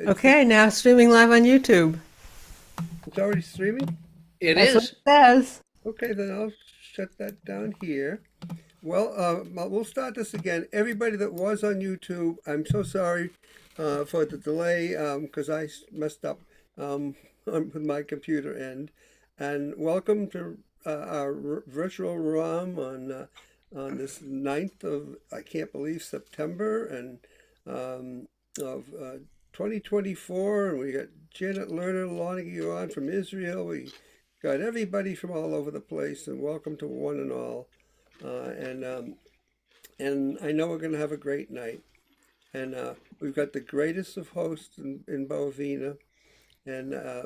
Okay, now streaming live on YouTube. It's already streaming? It That's what is. it says. Okay, then I'll shut that down here. Well, we'll start this again. Everybody that was on YouTube, I'm so sorry for the delay because messed up with my computer end. And welcome to our virtual ROM on this 9th of, I can't believe, September and of 2024. And we got Janet Lerner Lonergan on from Israel. We got everybody from all over the place, and welcome to one and all. And I know we're going to have a great night. And we've got the greatest of hosts in Bovina. And let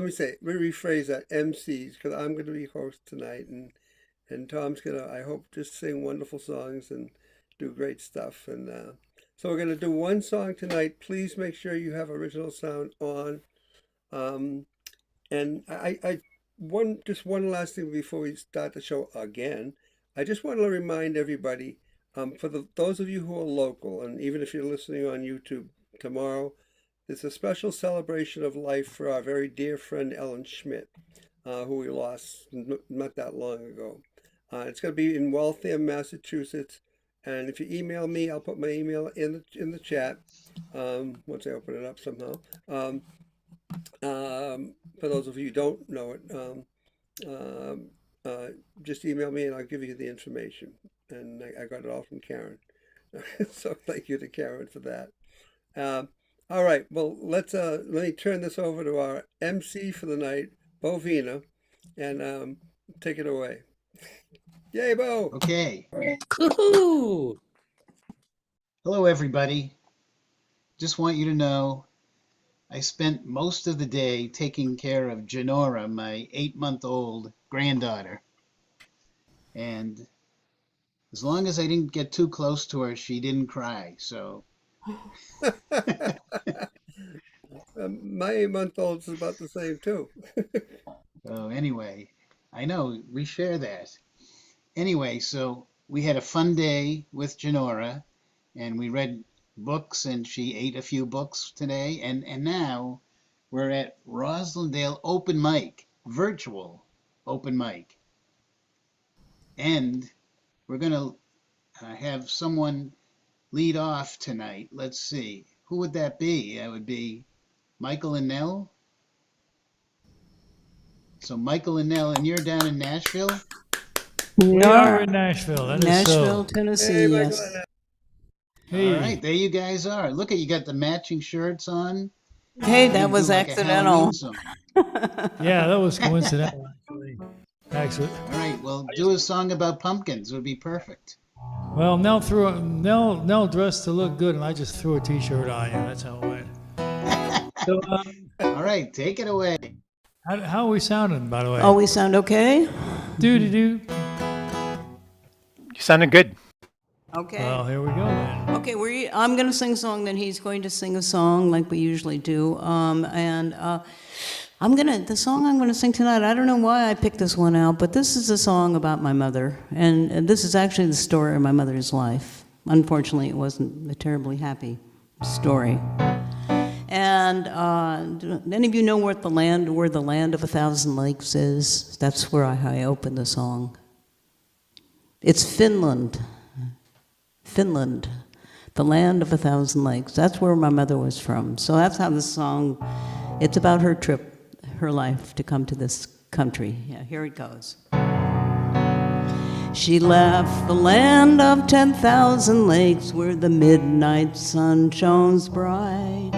me rephrase that, MCs, because I'm going to be host tonight. And Tom's going to, I hope, just sing wonderful songs and do great stuff. And so we're going to do one song tonight. Please make sure you have original sound on. And just one last thing before we start the show again. I just want to remind everybody, for those of you who are local, and even if you're listening on YouTube tomorrow, it's a special celebration of life for our very dear friend Ellen Schmidt, who we lost not that long ago. It's going to be in Waltham, Massachusetts. And if you email me, I'll put my email in the chat once I open it up somehow. For those of you who don't know it, just email me and I'll give you the information. And I got it all from Karen. So thank you to Karen for that. All right, well, let me turn this over to our MC for the night, Bovina, and take it away. Yay, Bo! Okay. Woohoo! Hello, everybody. Just want you to know I spent most of the day taking care of Janora, my 8-month-old granddaughter. And as long as I didn't get too close to her, she didn't cry. So My 8-month-old's about the same too. so anyway, I know we share that. Anyway, so we had a fun day with Janora, and we read books, and she ate a few books today. And now we're at Roslindale open mic, virtual open mic. And we're going to have someone lead off tonight. Let's see. Who would that be? That would be Michael and Nell. So Michael and Nell, and you're down in Nashville? We are in Nashville. That is Nashville, so. Tennessee, Hey, Michael yes. and Hey. All right, there you guys are. Look at you got the matching shirts on. Hey, You that do was like a accidental. Halloween song. Yeah, that was coincidental, actually. All right, well, do a song about pumpkins. Would be perfect. Well, Nell dressed to look good, and I just threw a T-shirt on you. That's how it went. So, All right, take it away. how are we sounding, by the way? Oh, we sound okay? Do. You sounded good. Okay. Well, here we go then. Okay, I'm going to sing a song, then he's going to sing a song like we usually do. The song I'm going to sing tonight, I don't know why I picked this one out, but this is a song about my mother. And this is actually the story of my mother's life. Unfortunately, it wasn't a terribly happy story. And do any of you know where the land of 1,000 lakes is? That's where I open the song. It's Finland. Finland, the land of 1,000 lakes. That's where my mother was from. So that's how this song, it's about her trip, her life to come to this country. Yeah, here it goes. She left the land of 10,000 lakes where the midnight sun shone bright.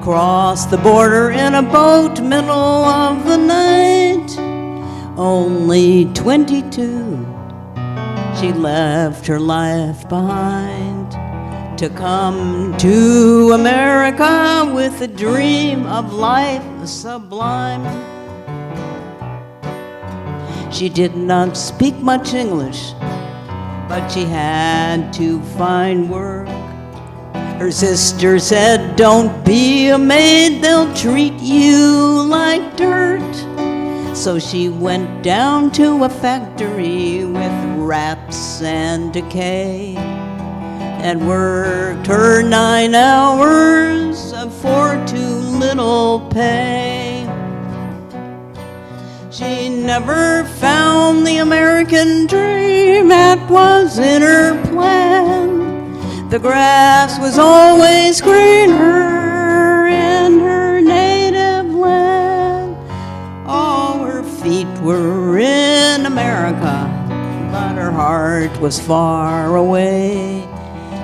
Crossed the border in a boat, middle of the night. Only 22. She left her life behind to come to America with a dream of life sublime. She did not speak much English, but she had to find work. Her sister said, "Don't be a maid, they'll treat you like dirt." So she went down to a factory with rats and decay. and worked her 9 hours for too little pay. She never found the American dream that was in her plan. The grass was always greener in her native land. All her feet were in America, but her heart was far away.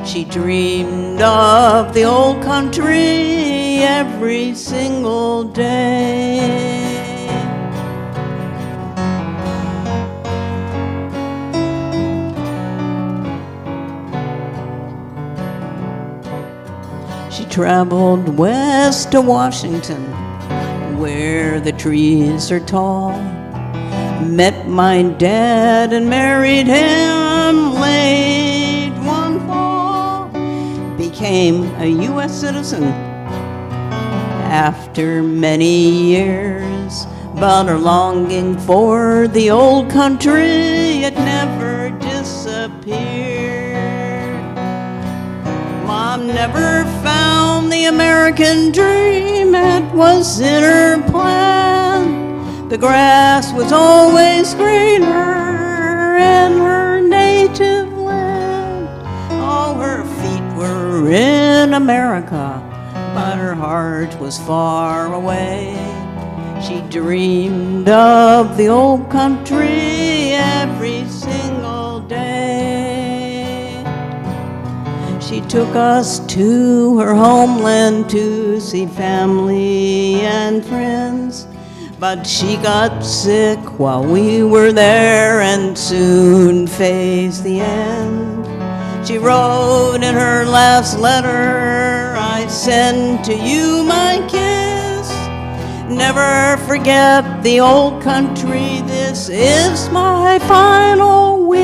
She dreamed of the old country every single day. She traveled west to Washington, where the trees are tall. Met my dad and married him late one fall. Became a U.S. citizen after many years, but her longing for the old country, it never disappeared. Mom never found the American dream that was in her plan. The grass was always greener in her native land. All her feet were in America, but her heart was far away. She dreamed of the old country every single day. She took us to her homeland to see family and friends, but she got sick while we were there and soon faced the end. She wrote in her last letter, I send to you my kiss. Never forget the old country, this is my final wish.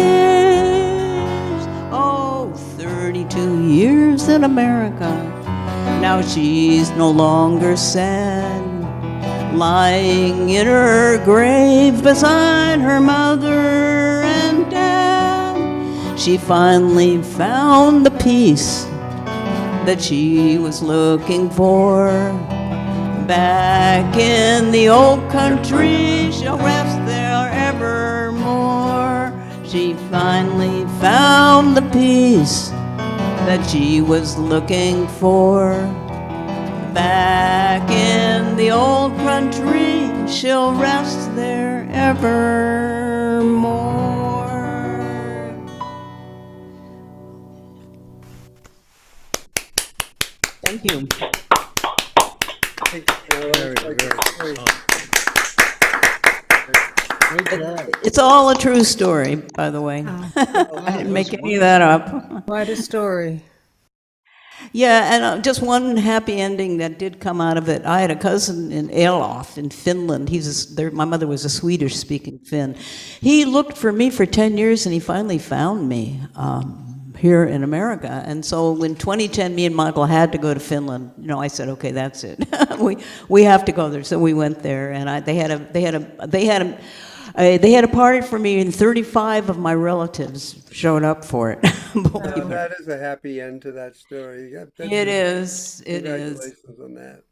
Oh, 32 years in America, now she's no longer sad, lying in her grave beside her mother and dad. She finally found the peace that she was looking for. Back in the old country, she'll rest there evermore. She finally found the peace that she was looking for. Back in the old country, she'll rest there evermore. Thank you. It's all a true story, by the way. I didn't make any of that up. Quite a story. Yeah, and just one happy ending that did come out of it. I had a cousin in Elof in Finland. My mother was a Swedish-speaking Finn. He looked for me for 10 years, and he finally found me here in America. And so in 2010, me and Michael had to go to Finland. I said, okay, that's it. we have to go there. So we went there, and they had a party for me, and 35 of my relatives showed up for it. That is a happy end to that story. It is. Congratulations on that.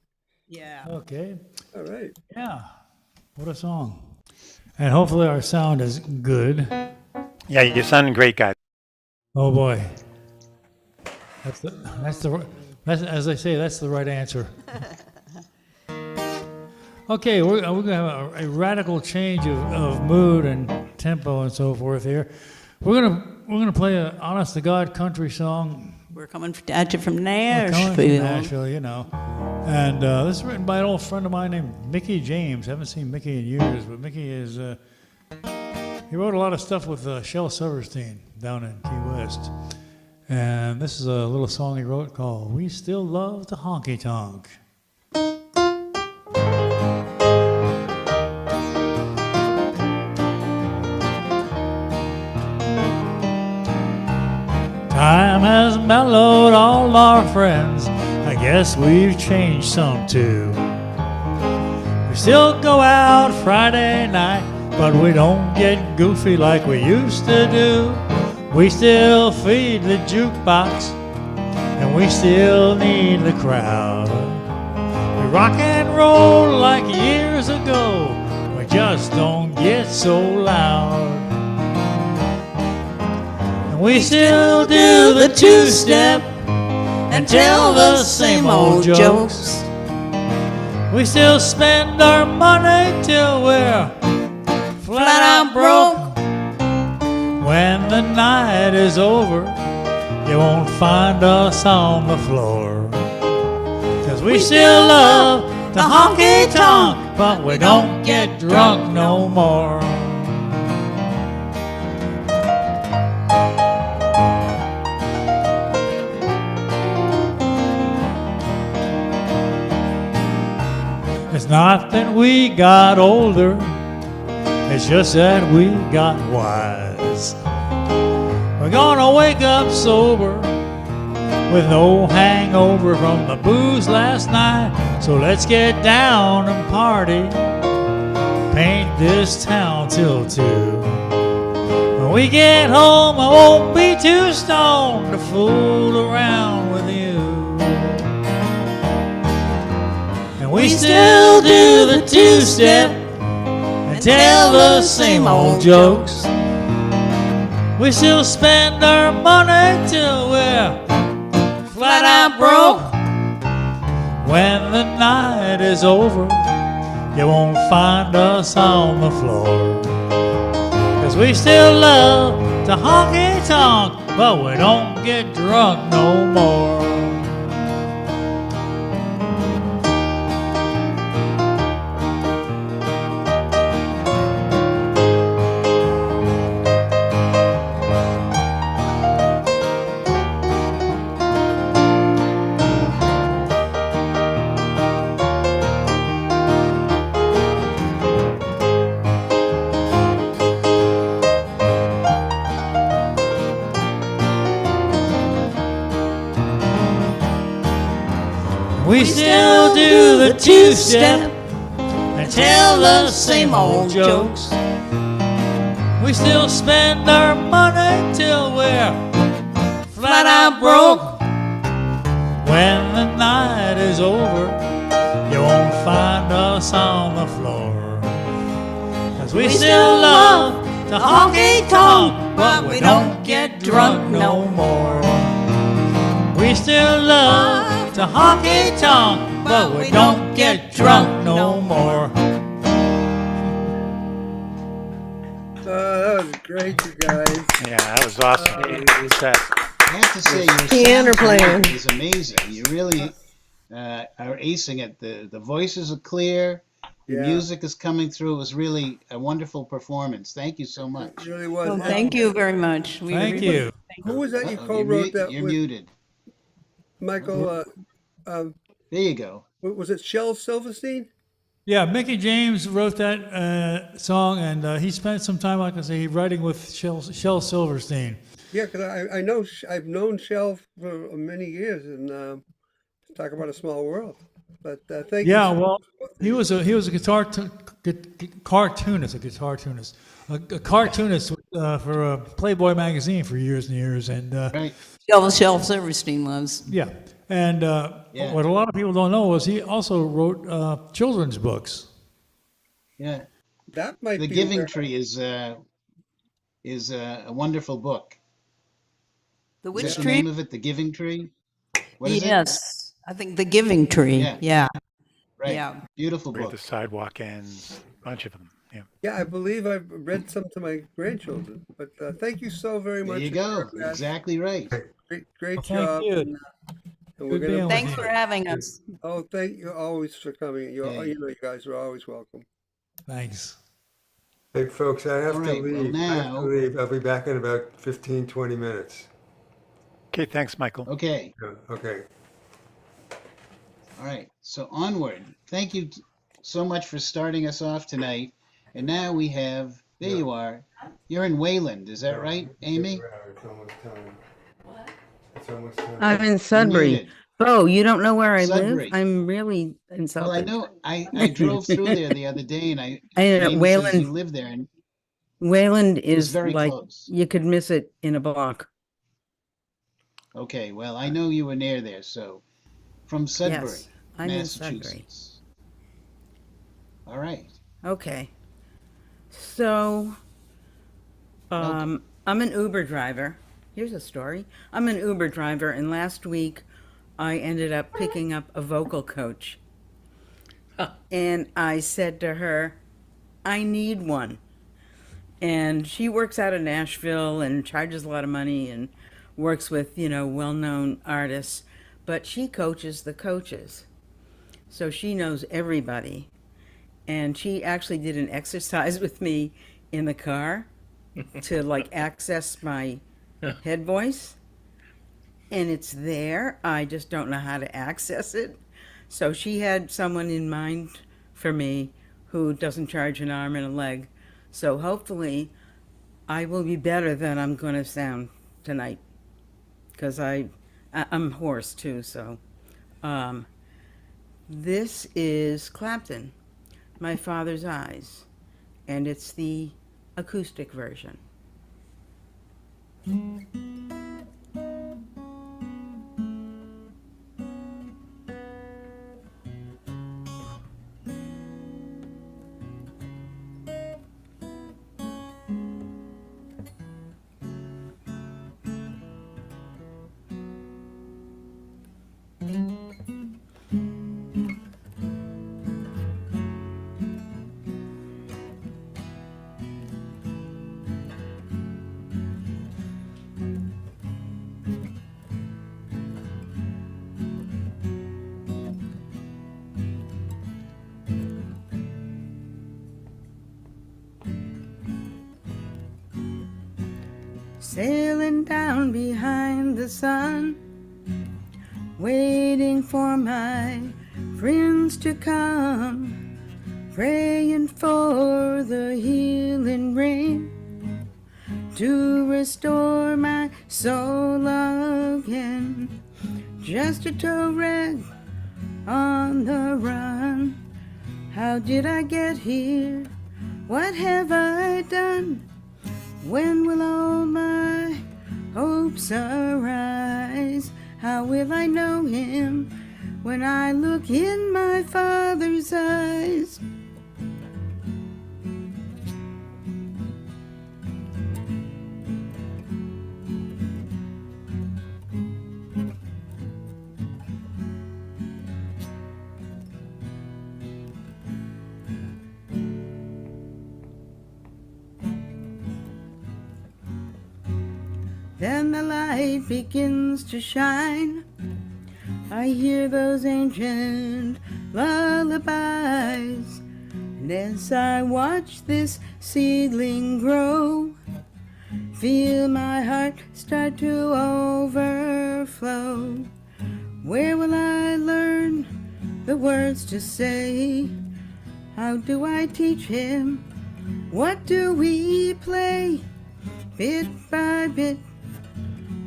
Yeah. Okay. All right. Yeah. What a song. And hopefully our sound is good. Yeah, you sound great, guys. Oh boy. That's as they say, that's the right answer. Okay, we're going to have a radical change of mood and tempo and so forth here. We're gonna play an honest to God country song. We're coming at you from We're Nashville. coming from Nashville, And this is written by an old friend of mine named Mickey James. Haven't seen Mickey in years, but Mickey is he wrote a lot of stuff with Shel Silverstein down in Key West. And this is a little song he wrote called "We Still Love the Honky Tonk." Time has mellowed all our friends. I guess we've changed some too. We still go out Friday night, but we don't get goofy like we used to do. We still feed the jukebox, and we still need the crowd. We rock and roll like years ago, we just don't get so loud. And we still do the two-step and tell the same old jokes. We still spend our money till we're flat out broke. When the night is over, you won't find us on the floor. 'Cause we still love the honky-tonk, but we don't get drunk no more. It's not that we got older, it's just that we got wise. We're gonna wake up sober with no hangover from the booze last night. So let's get down and party, paint this town till 2. When we get home, I won't be too stoned to fool around with you. And we still do the two-step and tell the same old jokes. We still spend our money till we're flat out broke. When the night is over, you won't find us on the floor. 'Cause we still love to honky-tonk, but we don't get drunk no more. We still do the two-step and tell the same old jokes. We still spend our money till we're flat out broke. When the night is over, you won't find us on the floor. 'Cause we still love to honky-tonk, but we don't get drunk no more. We still love to honky-tonk, but we don't get drunk no more. That was great, you guys. Yeah, that was awesome. Good set. I have to say, your Piano sound player. quality is amazing. You really are acing it. The voices are clear. The Yeah. music is coming through. It was really a wonderful performance. Thank you so It much. really was. Well, thank you very much. We Thank really- you. Who was that you Uh-oh, co-wrote that you're with, muted. Michael? There you go. Was it Shel Silverstein? Yeah, Mickey James wrote that song, and he spent some time, like I say, writing with Shel Silverstein. Yeah, because I know I've known Shel for many years, and talk about a small world. But thank you. Yeah, so well, much. he was a cartoonist for Playboy magazine for years and years, and Right. Shel Silverstein was. yeah, and Yeah. what a lot of people don't know is he also wrote children's books. Yeah. That might The be Giving where- Tree is a wonderful book. The Is Witch that the Tree? name of it? The Giving Tree? What is it? Yes, I think The Giving Tree. Yeah. Yeah. Right. Yeah. Beautiful Read book. the sidewalk ends, bunch of them. Yeah. Yeah, I believe I've read some to my grandchildren. But thank you so very There much. you go. Guys. Exactly right. Great Well, thank job. you. And we're Good being gonna. with Thanks you. for having us. Oh, thank you always for coming. Yeah. You know, you guys are always welcome. Thanks. Hey, folks, I have All to right, well, leave. I have to now- leave. I'll be back in about 15, 20 minutes. Okay, thanks, Michael. Okay. Yeah, okay. All right. So onward. Thank you so much for starting us off tonight. And now we have, there you are. You're in Wayland, is that right, Amy? It's almost time. What? It's almost time. I'm in You're Sudbury. muted. Oh, you don't know where I Sudbury. live? I'm really Well, I insulted. know I drove through there the other day and I I ended up Amy says Wayland. you live there and Wayland It's is very like, close. you could miss it in a block. Okay, well, I know you were near there, so from Yes, Sudbury, I'm in Sudbury. Massachusetts. All right, Okay. So, welcome. I'm an Uber driver. Here's a story. I'm an Uber driver, and last week I ended up picking up a vocal coach. And I said to her, I need one. And she works out of Nashville and charges a lot of money and works with, well known artists. But she coaches the coaches. So she knows everybody. And she actually did an exercise with me in the car to like access my head voice. And it's there. I just don't know how to access it. So she had someone in mind for me who doesn't charge an arm and a leg. So hopefully I will be better than I'm going to sound tonight because I'm hoarse too. So um, this is Clapton, My Father's Eyes, and it's the acoustic version. Sailing down behind the sun, waiting for my friends to come, praying for the healing rain to restore my soul again. Just a tow rag on the run. How did I get here? What have I done? When will all my hopes arise? How will I know him when I look in my Father's eyes? Then the light begins to shine. I hear those ancient lullabies. And as I watch this seedling grow, feel my heart start to overflow. Where will I learn the words to say? How do I teach him? What do we play? Bit by bit,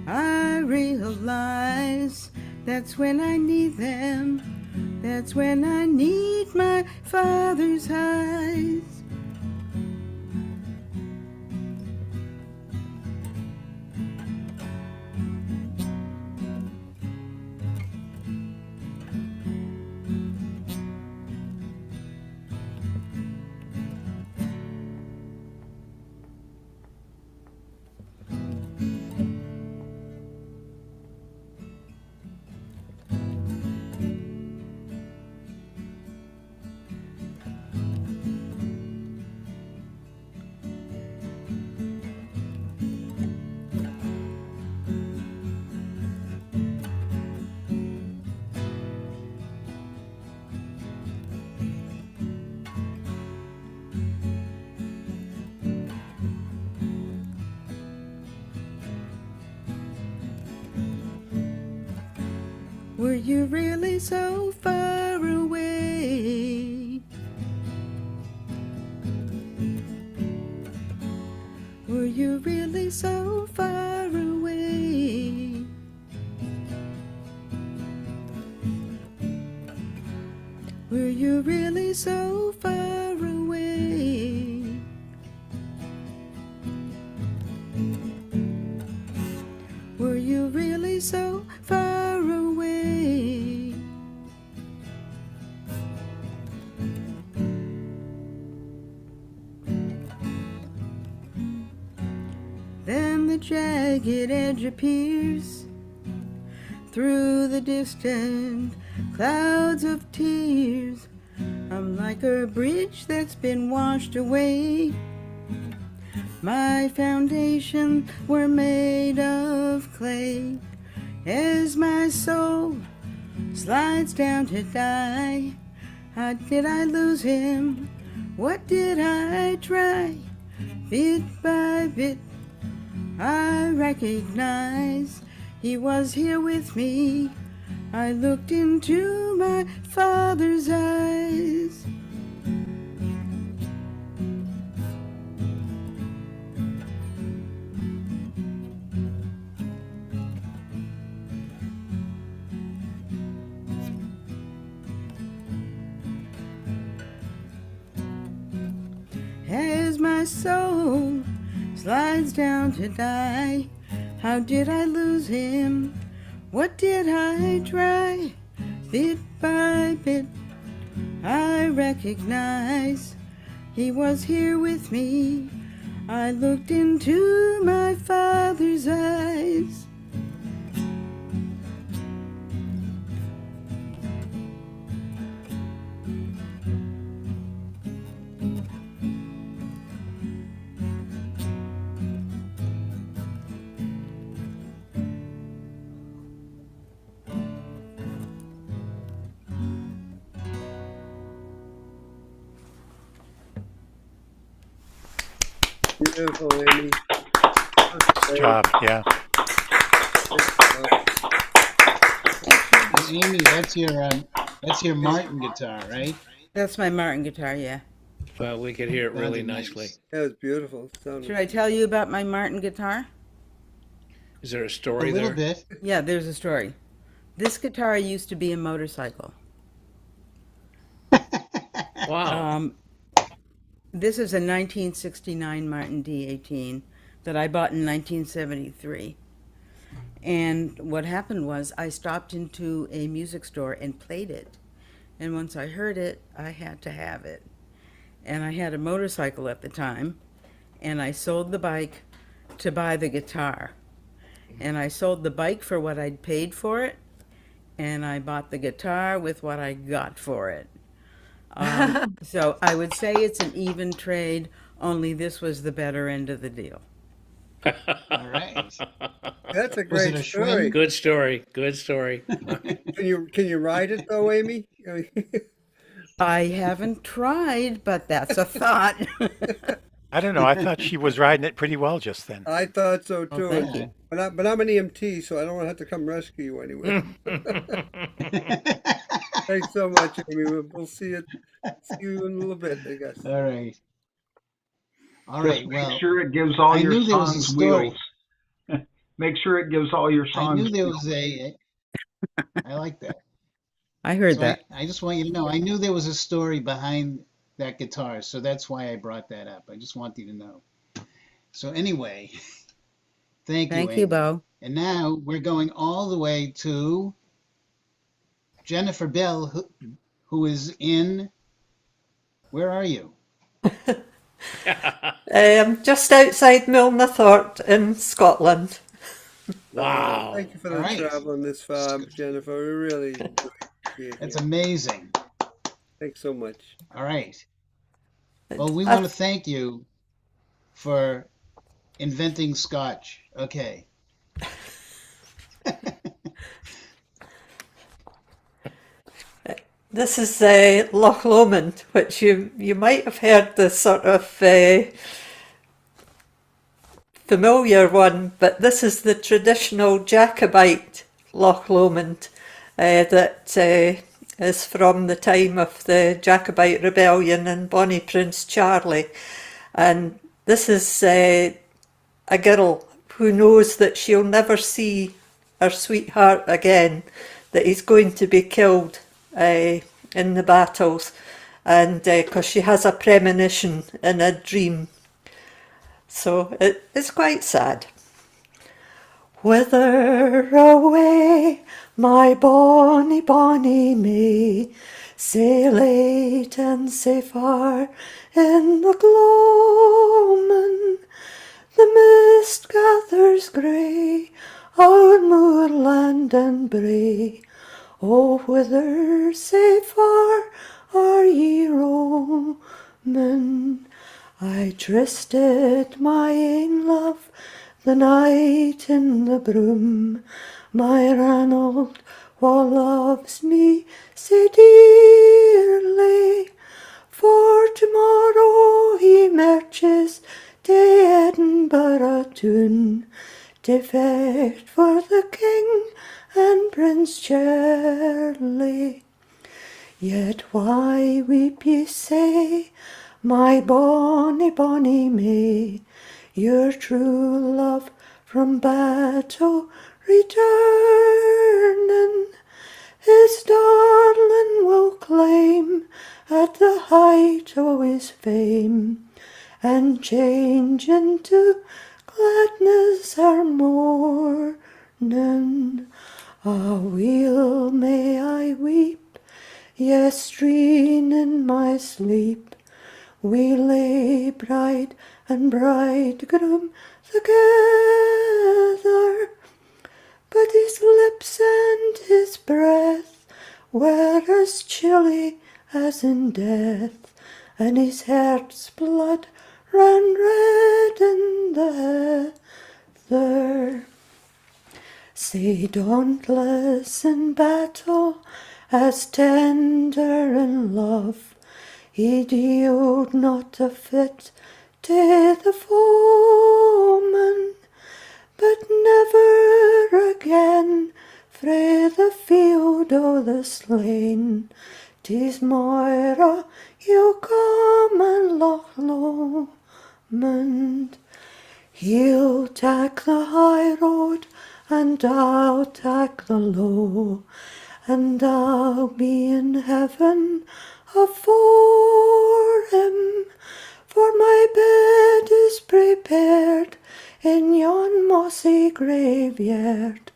I realize that's when I need them. That's when I need my Father's eyes. Were you really so far away? Were you really so far away? Were you really so far away? jagged edge appears through the distant clouds of tears. I'm like a bridge that's been washed away. My foundations were made of clay. As my soul slides down to die, how did I lose him? What did I try? Bit by bit, I recognize he was here with me. I looked into my Father's eyes. As my soul slides down to die, how did I lose him? What did I try? Bit by bit, I recognize he was here with me. I looked into my Father's eyes. Beautiful, Amy. Good job. Yeah. Amy, that's your Martin guitar, right? That's my Martin guitar, yeah. Well, we could hear it really Sounded nicely. nice. That was beautiful. Should I tell you about my Martin guitar? Is there a A story little there? bit. Yeah, there's a story. This guitar used to be a motorcycle. Wow. This is a 1969 Martin D18 that I bought in 1973. And what happened was I stopped into a music store and played it. And once I heard it, I had to have it. And I had a motorcycle at the time, and I sold the bike to buy the guitar. And I sold the bike for what I'd paid for it, and I bought the guitar with what I got for it. So I would say it's an even trade, only this was the better end of the deal. All right. That's a Was great it a story. Schwinn? Good story. Good story. Can you ride it though, Amy? I haven't tried, but that's a thought. I don't know. I thought she was riding it pretty well just then. I thought so Oh, too. thank you. But I'm an EMT, so I don't want to have to come rescue you anyway. Thanks so much, Amy. We'll see you in a little bit, I guess. All right. All Just right. make Well, sure it gives all I your knew there was a songs story. wheels. Make sure it gives all your I songs knew there wheels. was I like that. I heard So that. I just want you to know, I knew there was a story behind that guitar, so that's why I brought that up. I just want you to know. So anyway, thank you, Thank you, Amy. Bo. And now we're going all the way to Jennifer Bell, who is in, where are you? Just outside Milnathort in Scotland. Wow. Thank you for All the right. traveling this far, Jennifer. We really enjoy being That's here. amazing. Thanks so much. All right. Well, we I- want to thank you for inventing Scotch. Okay. This is Loch Lomond, which you might have heard the sort of familiar one, but this is the traditional Jacobite Loch Lomond that is from the time of the Jacobite rebellion and Bonnie Prince Charlie. And this is a girl who knows that she'll never see her sweetheart again, that he's going to be killed in the battles, and because she has a premonition in a dream. So it's quite sad. Whither away, my bonny, bonny May, sae late and sae far in the gloamin', The mist gathers grey o'er moorland and brae. Oh, whither, sae far, are ye roaming? I trysted my ain love the night in the broom. My Ranald wha loves me sae dearly. For tomorrow he marches to Edinburgh town, to fight for the King and Prince Charlie. Yet why weep ye say, my bonny, bonny May, your true love from battle returning? His darling will claim at the height o' his fame, and change into gladness our mourning. Ah, weel may I weep, yes, dream in my sleep. We lay bride and bridegroom together, but his lips and his breath were as chilly as in death, and his heart's blood ran red in the heather. Sae dauntless in battle, as tender in love, he yield not a fit to the foeman, but never again frae the field o' the slain. 'Tis Moira, you come and Loch Lomond. He'll tak the high road, and I'll tak the low, and I'll be in heaven afore him, for my bed is prepared in yon mossy graveyard,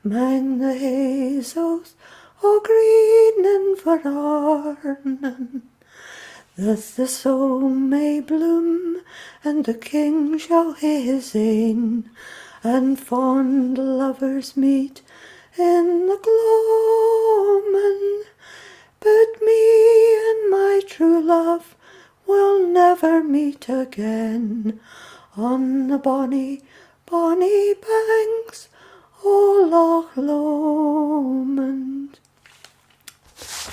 'mang the hazels all green and verarning. That the soul may bloom, and the King shall hae his ain, and fond lovers meet in the gloamin'. But me and my true love will never meet again on the bonny, bonny banks o' Loch Lomond.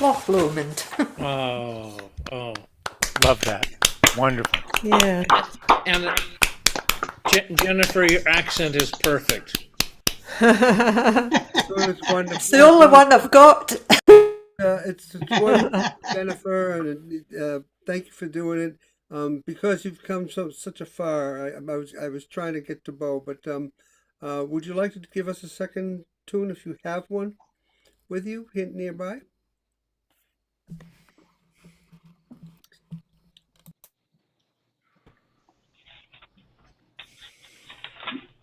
Loch Lomond. Oh. Love that. Wonderful. Yeah. And Jennifer, your accent is perfect. It's wonderful. It's the only one I've got. It's wonderful, Jennifer, and thank you for doing it. Because you've come such a far, I was trying to get to Bo, but would you like to give us a second tune if you have one with you nearby?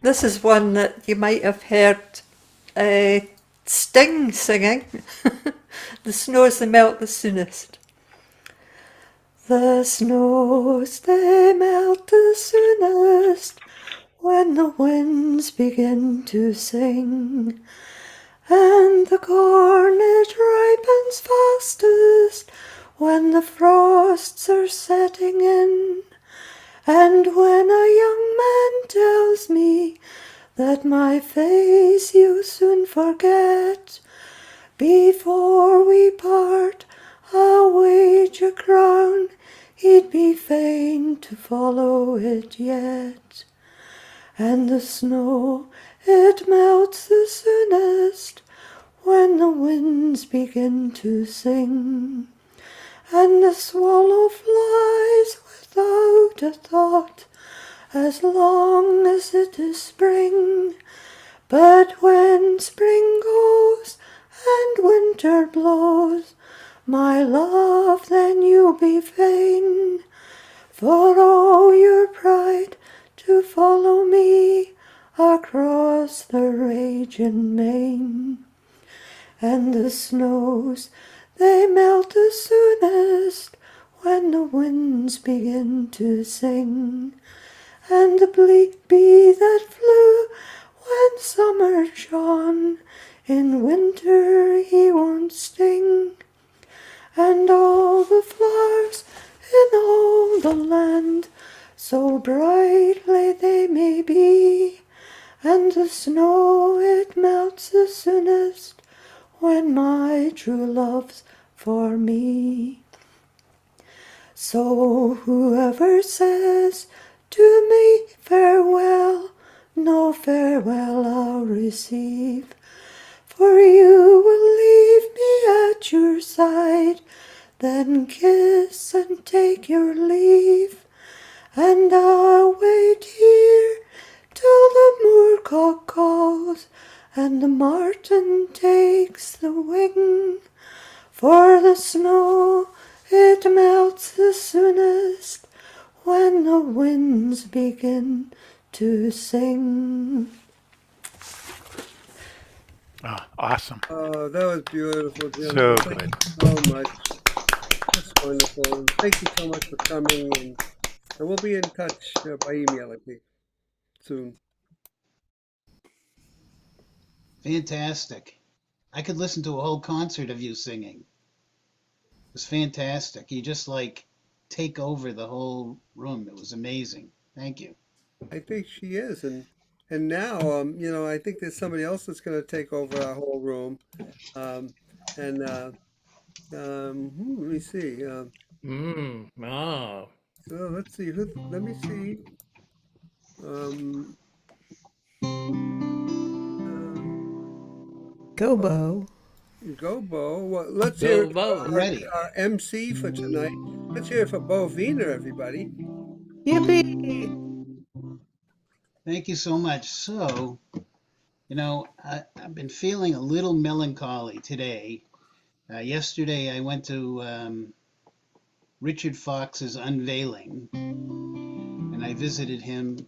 This is one that you might have heard Sting singing. The snows they melt the soonest. The snows they melt the soonest when the winds begin to sing, and the corn it ripens fastest when the frosts are setting in. And when a young man tells me that my face you soon forget, before we part I'll wager a crown he'd be fain to follow it yet. And the snow it melts the soonest when the winds begin to sing, and the swallow flies without a thought as long as it is spring. But when spring goes and winter blows, my love, then you'll be fain, for all your pride, to follow me across the raging main. And the snows they melt the soonest when the winds begin to sing, and the bleak bee that flew when summer shone. In winter he won't sting, and all the flowers in all the land, so brightly they may be, and the snow it melts the soonest when my true love's for me. So whoever says to me farewell, no farewell I'll receive, for you will leave me at your side, then kiss and take your leave, and I'll wait here till the moorcock calls and the martin takes the wing, for the snow it melts the soonest when the winds begin to sing. Ah, awesome. Oh, that was beautiful, Jim. So Thank good. you so much. That's wonderful. And thank you so much for coming. And we'll be in touch by email, I think, soon. Fantastic. I could listen to a whole concert of you singing. It was fantastic. You just like take over the whole room. It was amazing. Thank you. I think she is. And now, I think there's somebody else that's going to take over our whole room. Um, and let me see. Oh. So let's see. Let me see. Um, uh, Go, Bo. Go, Bo. Well, let's hear Go it for I'm Bo. ready. our MC for tonight. Let's hear it for Bo Wiener, everybody. Yippee! Thank you so much. So, I've been feeling a little melancholy today. Yesterday, I went to Richard Fox's unveiling, and I visited him,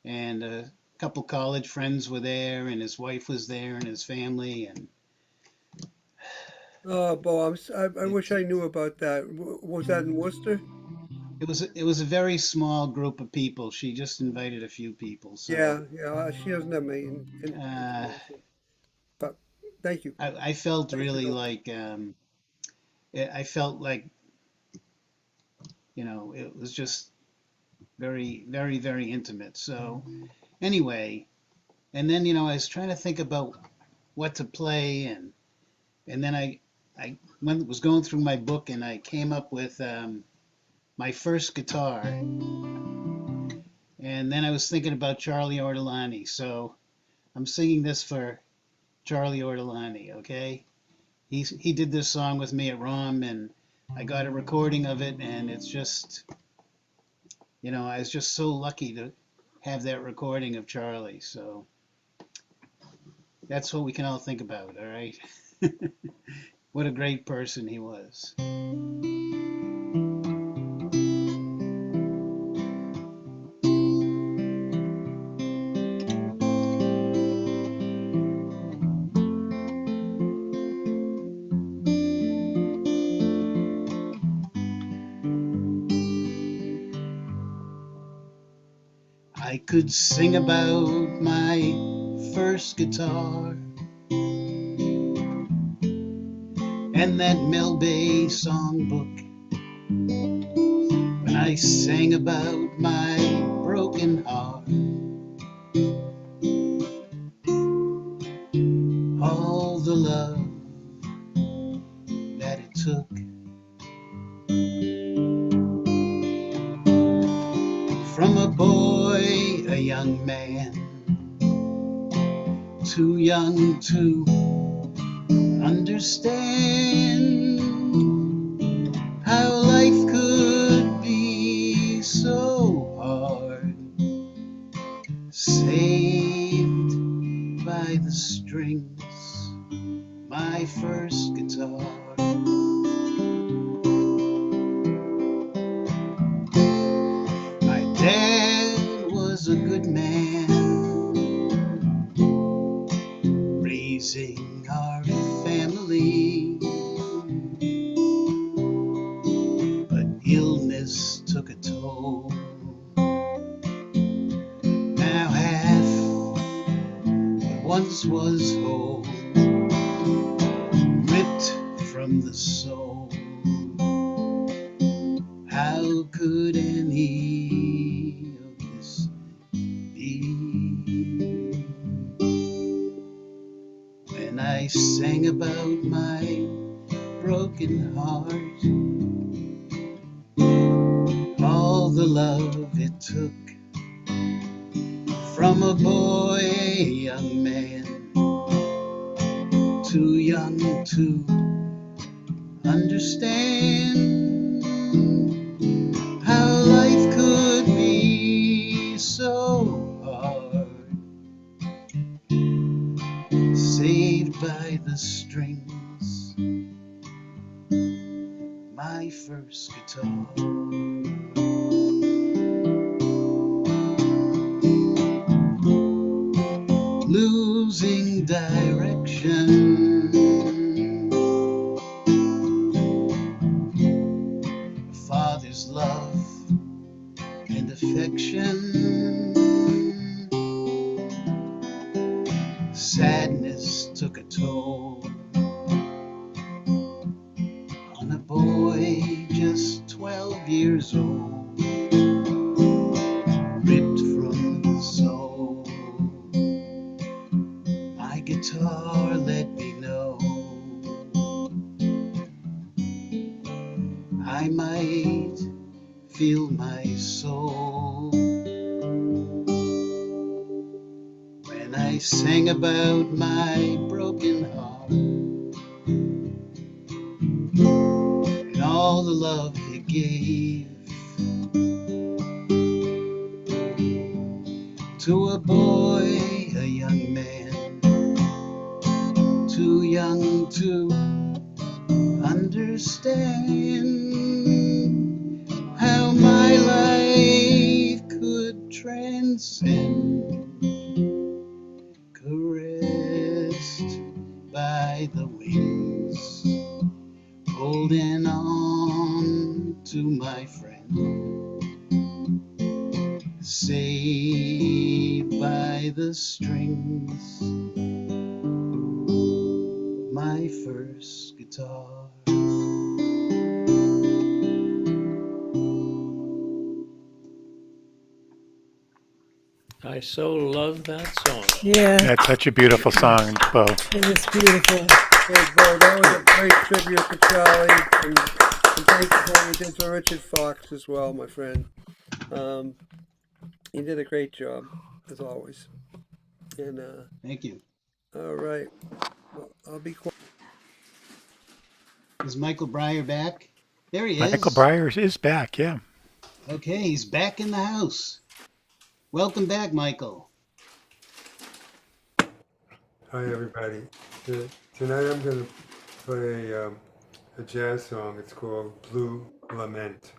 and a couple college friends were there, and his wife was there, and his family, and Oh, Bo, I it, wish I knew about that. Was that in Worcester? it was a very small group of people. She just invited a few people, so Yeah, yeah. She doesn't have my uh, information. But thank you. I felt Thanks for really doing like I felt like it was just very, very, very intimate. So anyway, and then I was trying to think about what to play, and then I was going through my book and I came up with my first guitar, and then I was thinking about Charlie Ortolani. So I'm singing this for Charlie Ortolani. Okay, he did this song with me at ROM, and I got a recording of it, and it's just I was just so lucky to have that recording of Charlie. So that's what we can all think about, all right? What a great person he was. I could sing about my first guitar and that Mel Bay songbook when I sang about my broken heart. All the love that it took from a boy, a young man, too young to understand how life could be so hard, saved by the strings, my first guitar. My dad was a good man, raising our family, but illness took a toll. once was whole, ripped from the soul. How could any of this be? When I sang about my broken heart, all the love it took from a boy, a young man, too young to understand how life could be so hard, saved by the strings, my first guitar. Losing direction, a father's love and affection. Sadness took a toll on a boy just 12 years old, ripped from the soul. My guitar let me know I might feel my soul when I sang about my broken heart and all the love it gave to a boy, a young man, too young to understand how my life could transcend, caressed by the wings, holding on to my friend, saved by the strings, my first guitar. I so love that song. Yeah, That's such a beautiful song, Bo. it is beautiful. Hey, Bo, that was a great tribute to Charlie, and thank you for what you did for Richard Fox as well, my friend. You did a great job, as always. And, Thank you. all right. Well, I'll be quiet. Is Michael Breyer back? There he Michael is. Breyer is back, yeah. Okay, he's back in the house. Welcome back, Michael. Hi, everybody. Tonight I'm going to play a jazz song. It's called Blue Lament.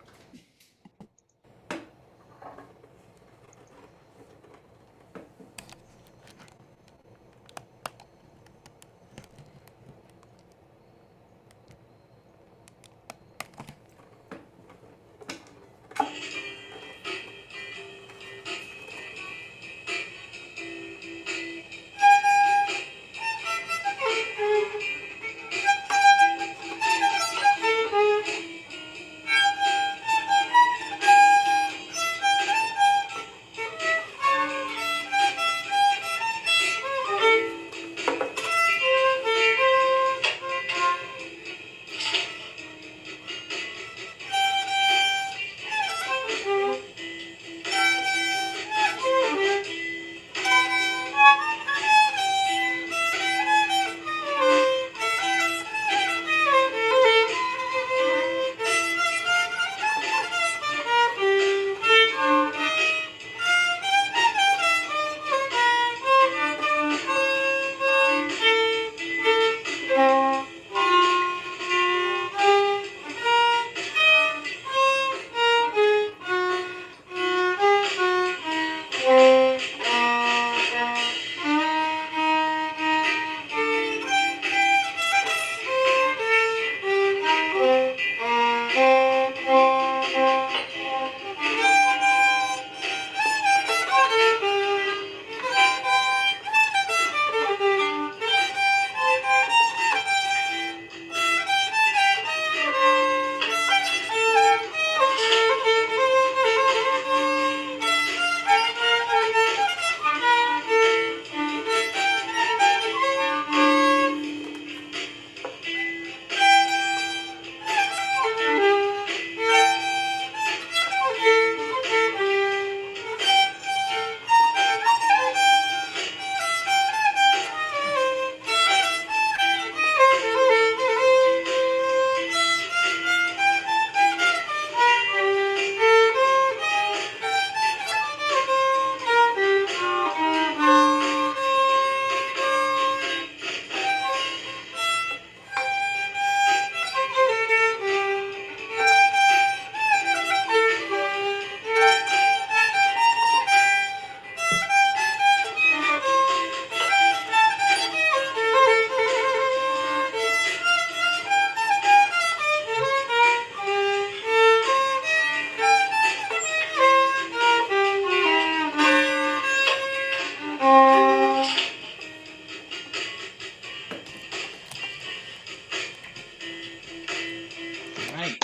right.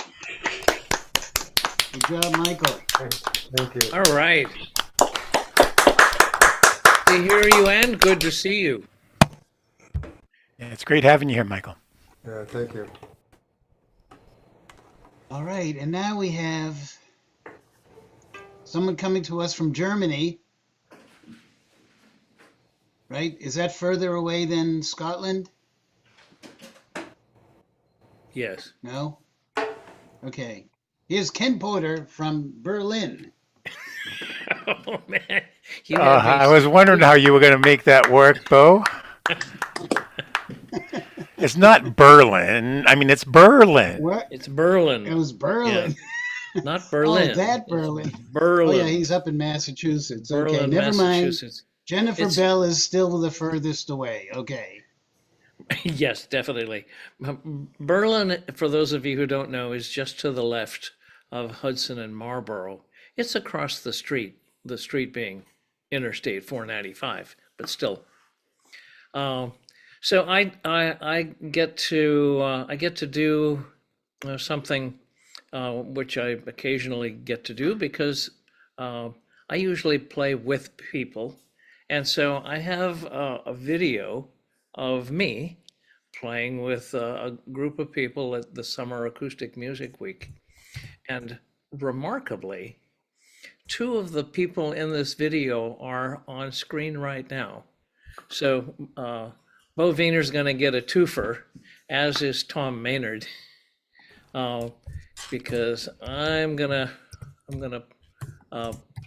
Good job, Michael. Thank you. All right. To hear you and good to see you. Yeah, it's great having you here, Michael. Yeah, thank you. All right, and now we have someone coming to us from Germany. Right? Is that further away than Scotland? Yes. No? Okay. Here's Ken Porter from Berlin. Oh, man. You I had me. was wondering how you were going to make that work, Bo. It's not Berlin. I mean, it's Berlin. What? It's Berlin. It was Berlin. Not Berlin. Oh, that It's Berlin. Berlin. Oh, yeah, he's up in Massachusetts. Okay, Berlin, never mind. Massachusetts. Jennifer It's- Bell is still the furthest away. Okay. Yes, definitely. Berlin, for those of you who don't know, is just to the left of Hudson and Marlborough. It's across the street being Interstate 495, but still. So I get to do something which I occasionally get to do because I usually play with people, and so I have a video of me playing with a group of people at the Summer Acoustic Music Week, and remarkably, two of the people in this video are on screen right now. So Bo Wiener's going to get a twofer, as is Tom Maynard, because I'm gonna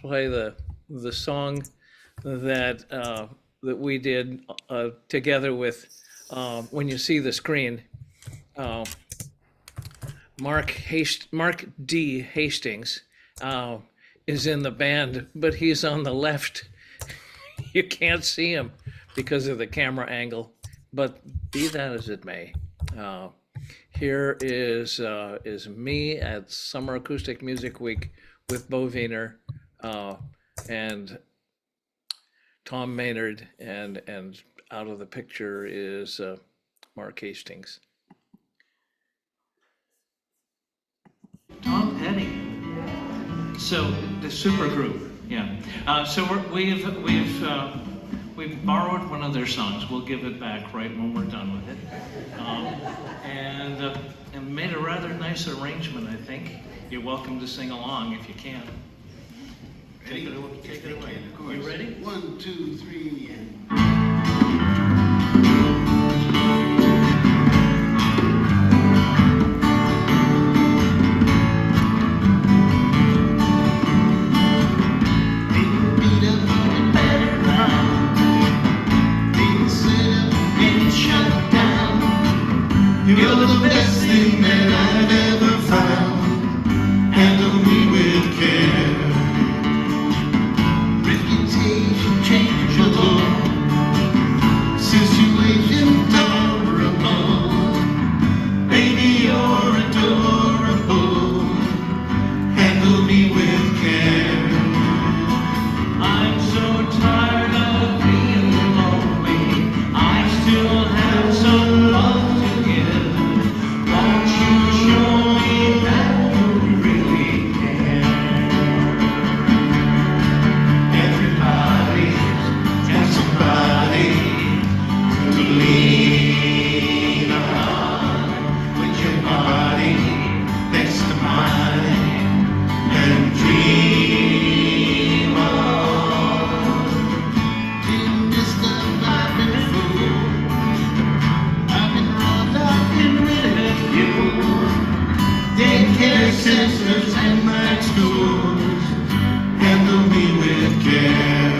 play the song that that we did together with when you see the screen. Mark D. Hastings is in the band, but he's on the left. You can't see him because of the camera angle, but be that as it may, here is me at Summer Acoustic Music Week with Bo Wiener and Tom Maynard, and out of the picture is Mark Hastings. Tom Petty. So the super group, yeah. So we've borrowed one of their songs. We'll give it back right when we're done with it, and made a rather nice arrangement. I think you're welcome to sing along if you can. Take it away. You ready? 1, 2, 3, and... You're the best thing that I've ever found. Handle me with care. Reputation changeable, situation tolerable. Baby, you're adorable. Handle me with care. I'm so tired of being lonely. I still have some love. Sisters and my schools, handle me with care.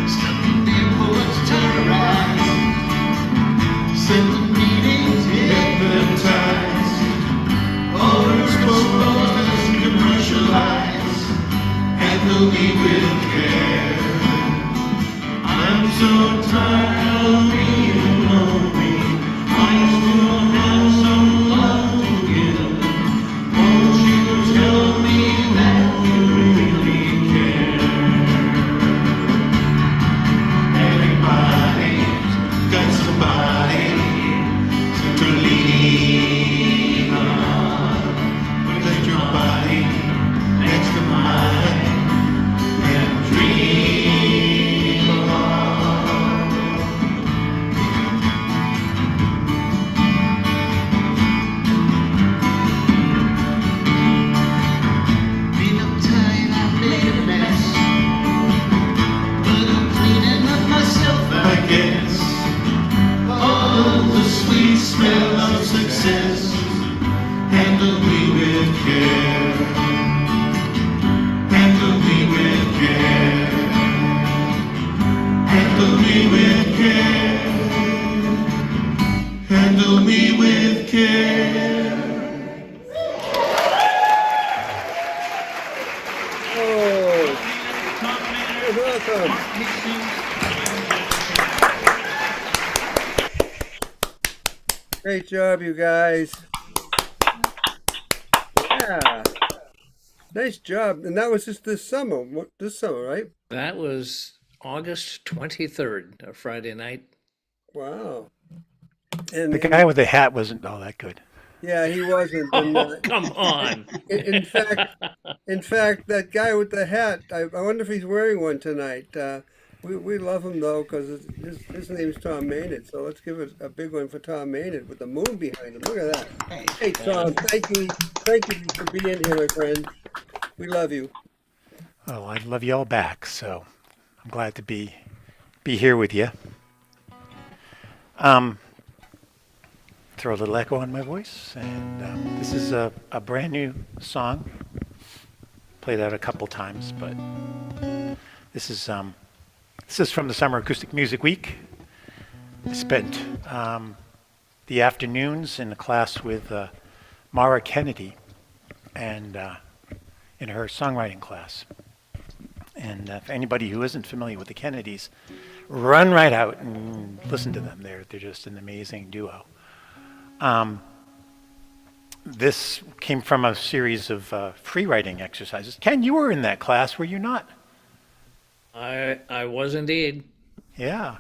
Stuck in airports, terrorized, sent to meetings, hypnotized, overexposed and commercialized, handle me with care. I'm so tired of being lonely. I still have some love to give. Won't you tell me that you really care? was awesome. Great job, you guys. Yeah. Nice job. And that was just this summer. This summer, right? That was August 23rd, a Friday night. Wow. And The guy with the hat wasn't all that good. yeah, he wasn't. Oh, come on. In fact, that guy with the hat, I wonder if he's wearing one tonight. We love him though, because his name's Tom Maynard. So let's give it a big one for Tom Maynard with the moon behind him. Look at that. Hey Tom, thank you for being here, my friend. We love you. Oh, I love you all back, so I'm glad to be here with you. Throw a little echo on my voice, and this is a brand new song. Played that a couple times, but this is from the Summer Acoustic Music Week. I spent the afternoons in a class with Mara Kennedy, and in her songwriting class. And for anybody who isn't familiar with the Kennedys, run right out and listen to them. They're just an amazing duo. This came from a series of free writing exercises. Ken, you were in that class, were you not? I was indeed. Yeah.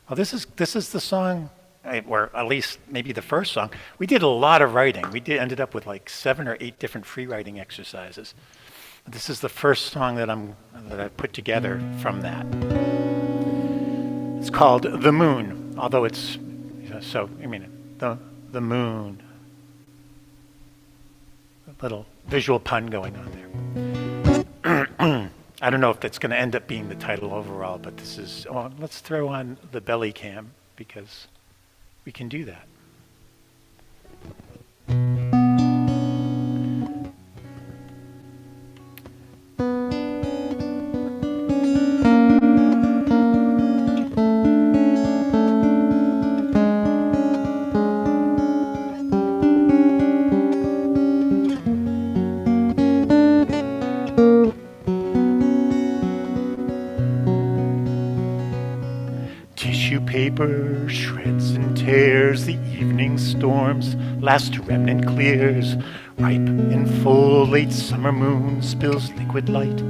Well, this is the song, or at least maybe the first song. We did a lot of writing. Ended up with like 7 or 8 different free writing exercises. This is the first song that I put together from that. It's called "The Moon," although it's the moon. A little visual pun going on there. I don't know if that's going to end up being the title overall, but this is. Well, let's throw on the belly cam because we can do that. Paper shreds and tears, the evening storms, last remnant clears, ripe in full, late summer moon spills liquid light,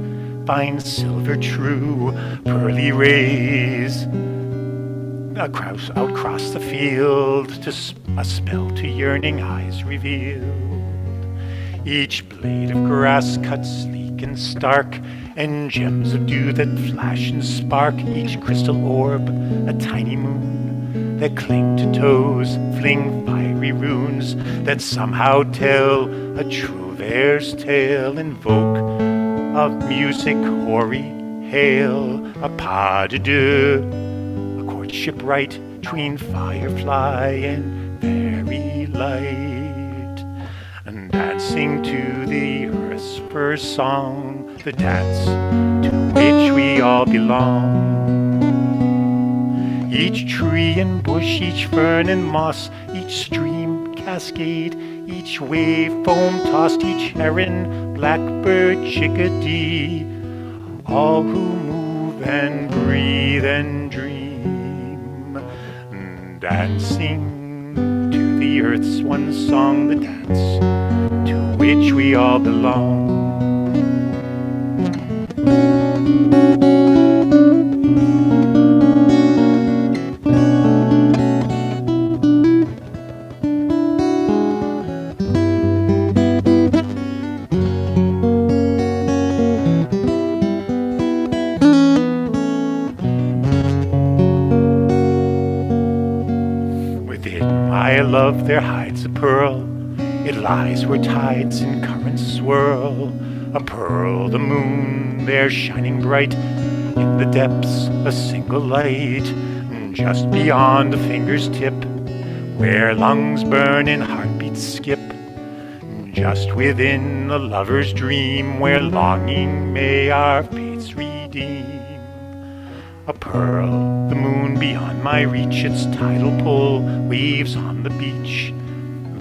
fine silver true, pearly rays, outcross the field, to a spell to yearning eyes revealed. Each blade of grass cut sleek and stark, and gems of dew that flash and spark, each crystal orb a tiny moon that cling to toes, fling fiery runes that somehow tell a Trouvair's tale, invoke of music hoary hail, a pas de deux, a courtship rite between firefly and fairy light, and dancing to the earth's first song, the dance to which we all belong. Each tree and bush, each fern and moss, each stream, cascade, each wave, foam tossed, each heron, blackbird, chickadee, all who move and breathe and dream, dancing to the earth's one song, the dance to which we all belong. Love there hides a pearl, it lies where tides and currents swirl, a pearl, the moon there shining bright, in the depths a single light, just beyond the finger's tip, where lungs burn and heartbeats skip, just within a lover's dream, where longing may our fates redeem. A pearl, the moon beyond my reach, its tidal pull waves on the beach.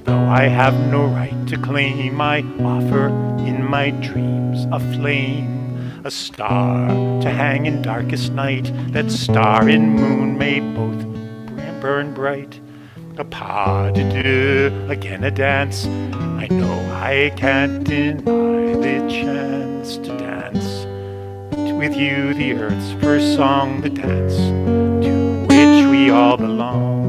Though I have no right to claim, I offer in my dreams a flame, a star to hang in darkest night, that star and moon may both burn bright. A pas de deux, again a dance. I know I can't deny the chance to dance with you, the earth's first song, the dance to which we all belong.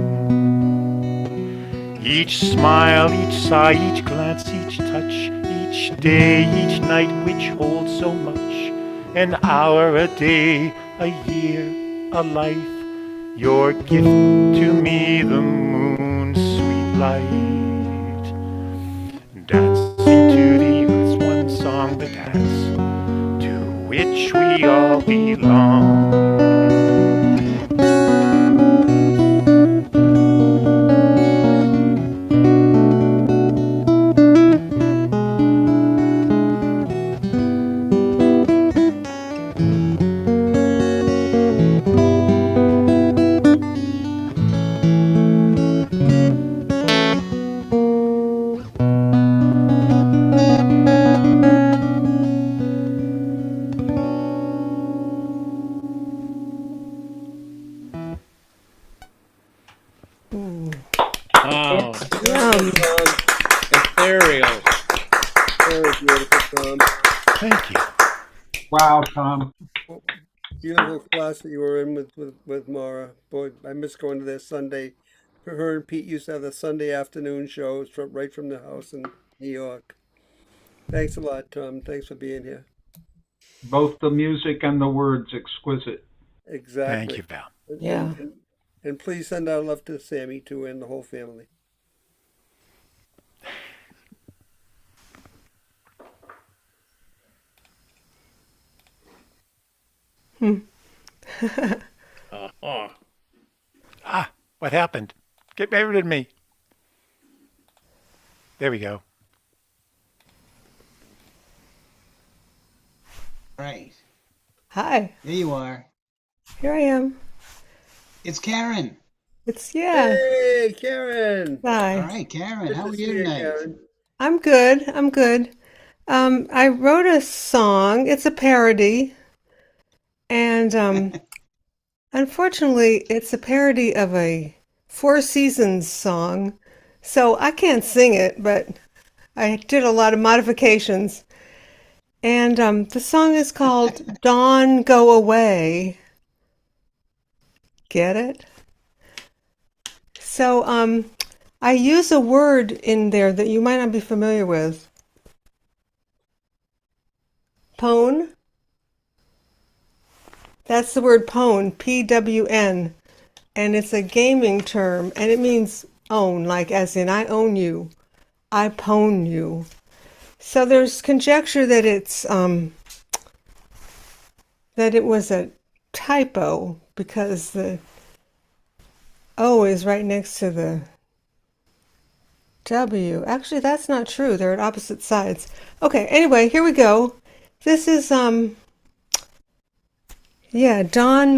Each smile, each sigh, each glance, each touch, each day, each night, which holds so much. An hour, a day, a year, a life. Your gift to me, the moon's sweet light. Dancing to the earth's one song, the dance to which we all belong. Oh, Tom. ethereal. Very beautiful, Tom. Thank you. Wow, Tom. Beautiful class that you were in with Mara. Boy, I miss going to their Sunday. Her and Pete used to have the Sunday afternoon shows right from the house in New York. Thanks a lot, Tom. Thanks for being here. Both the music and the words exquisite. Exactly. Thank you, Val. Yeah. And please send our love to Sammy too and the whole family. Oh, Ah, what happened? Get rid of me. There we go. Right. Hi, There you are. here I am. It's Karen. Yeah. Hey, Karen. All Hi. right, Karen. Good How to are see you you, tonight? Karen. I'm good. I'm good. I wrote a song. It's a parody, and unfortunately, it's a parody of a Four Seasons song. So I can't sing it, but I did a lot of modifications. And the song is called Dawn Go Away. Get it? So I use a word in there that you might not be familiar with. Pwn. That's the word pwn, P-W-N, and it's a gaming term, and it means own, like as in I own you, I pwn you. So there's conjecture that it was a typo because the O is right next to the W. Actually, that's not true. They're at opposite sides. Okay, anyway, here we go. This is Dawn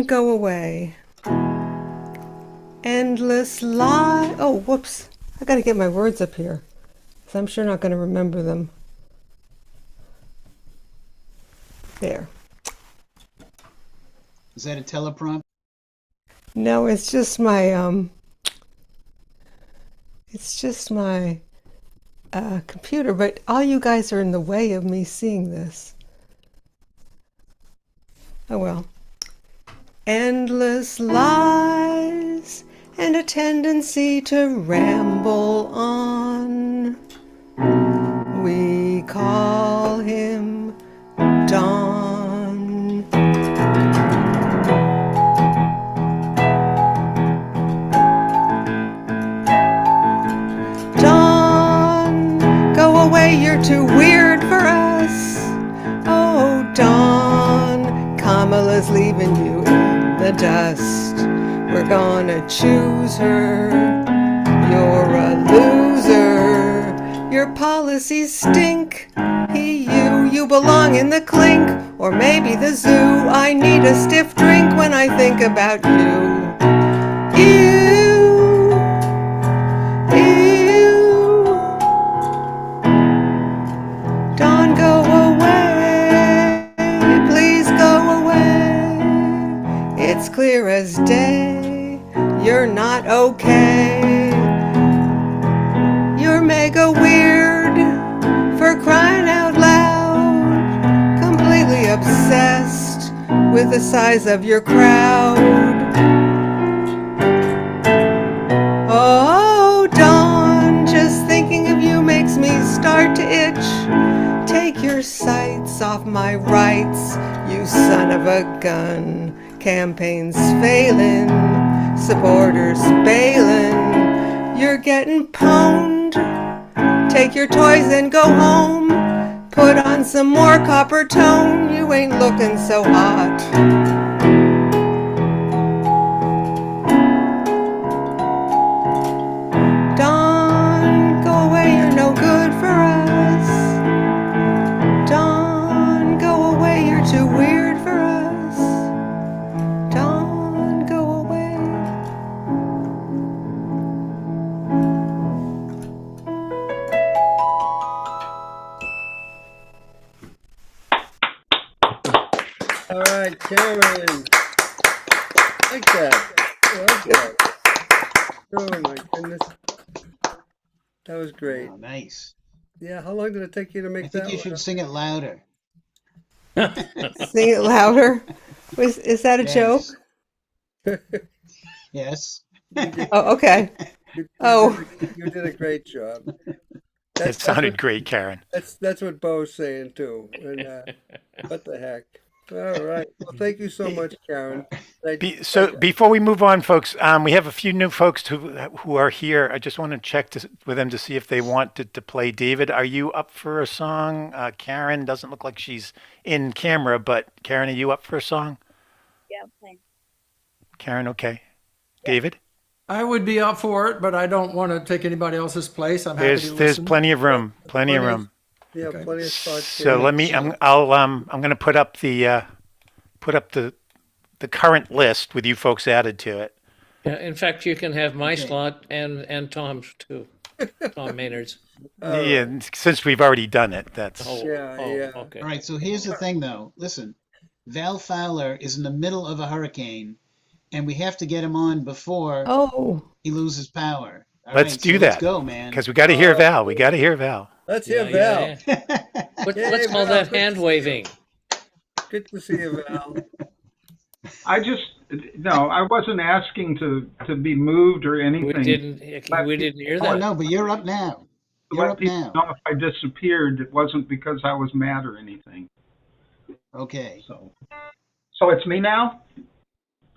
Go Away. Endless lie. Oh, whoops. I got to get my words up here, because I'm sure not going to remember them. There. Is that a teleprompter? No, it's just my computer, but all you guys are in the way of me seeing this. Oh well. Endless lies and a tendency to ramble on. We call him Dawn. Dawn, go away, you're too weird for us. Oh, Dawn, Kamala's leaving you in the dust. We're gonna choose her. You're a loser. Your policies stink. You belong in the clink, or maybe the zoo. I need a stiff drink when I think about you. Ew. Ew. Dawn, go away. Please it's clear as day you're not okay. You're mega weird, for crying out loud, completely obsessed with the size of your crowd. Oh, Dawn, just thinking of you makes me start to itch. Take your sights off my rights, you son of a gun. Campaign's failing, supporters bailing. You're getting pwned. Take your toys and go home. Put on some more copper tone, you ain't looking so hot. Dawn, go away, you're no good for us. Dawn, go away, you're too weird for us. Dawn, go away. All right, Karen. Like that. I like that. Oh my goodness. That was great. Oh, nice. Yeah, how long did it take you to I make think that you one? should sing it louder. Sing it louder. Is that a Yes. joke? Yes. Oh, okay. Oh, You did a great job. It sounded great, Karen. That's what Bo's saying too. And what the heck? All right. Well, thank you so much, Karen. So before we move on, folks, we have a few new folks who are here. I just want to check with them to see if they wanted to play. David, are you up for a song? Karen doesn't look like she's in camera, but Karen, are you up for a song? Yeah, fine. Karen, okay. David? I would be up for it, but I don't want to take anybody else's place. I'm happy to listen. There's plenty of room. Plenty of room. Yeah, Okay. plenty of spots. So let me. I'm going to put up the current list with you folks added to it. Yeah, in fact, you can have my slot and Tom's too. Tom Maynard's. Yeah, since we've already done it, that's. Okay. All right, so here's the thing, though. Listen, Val Fowler is in the middle of a hurricane, and we have to get him on before he loses power. All Let's right, do so that. Let's go, man. Because we got to hear Val. We got to hear Val. Let's hear Val. Let's call that hand waving. Good to see you, Val. I wasn't asking to be moved or anything. We didn't hear that. Oh, no, but you're up now. You're up now. Know if I disappeared, it wasn't because I was mad or anything. Okay. So it's me now?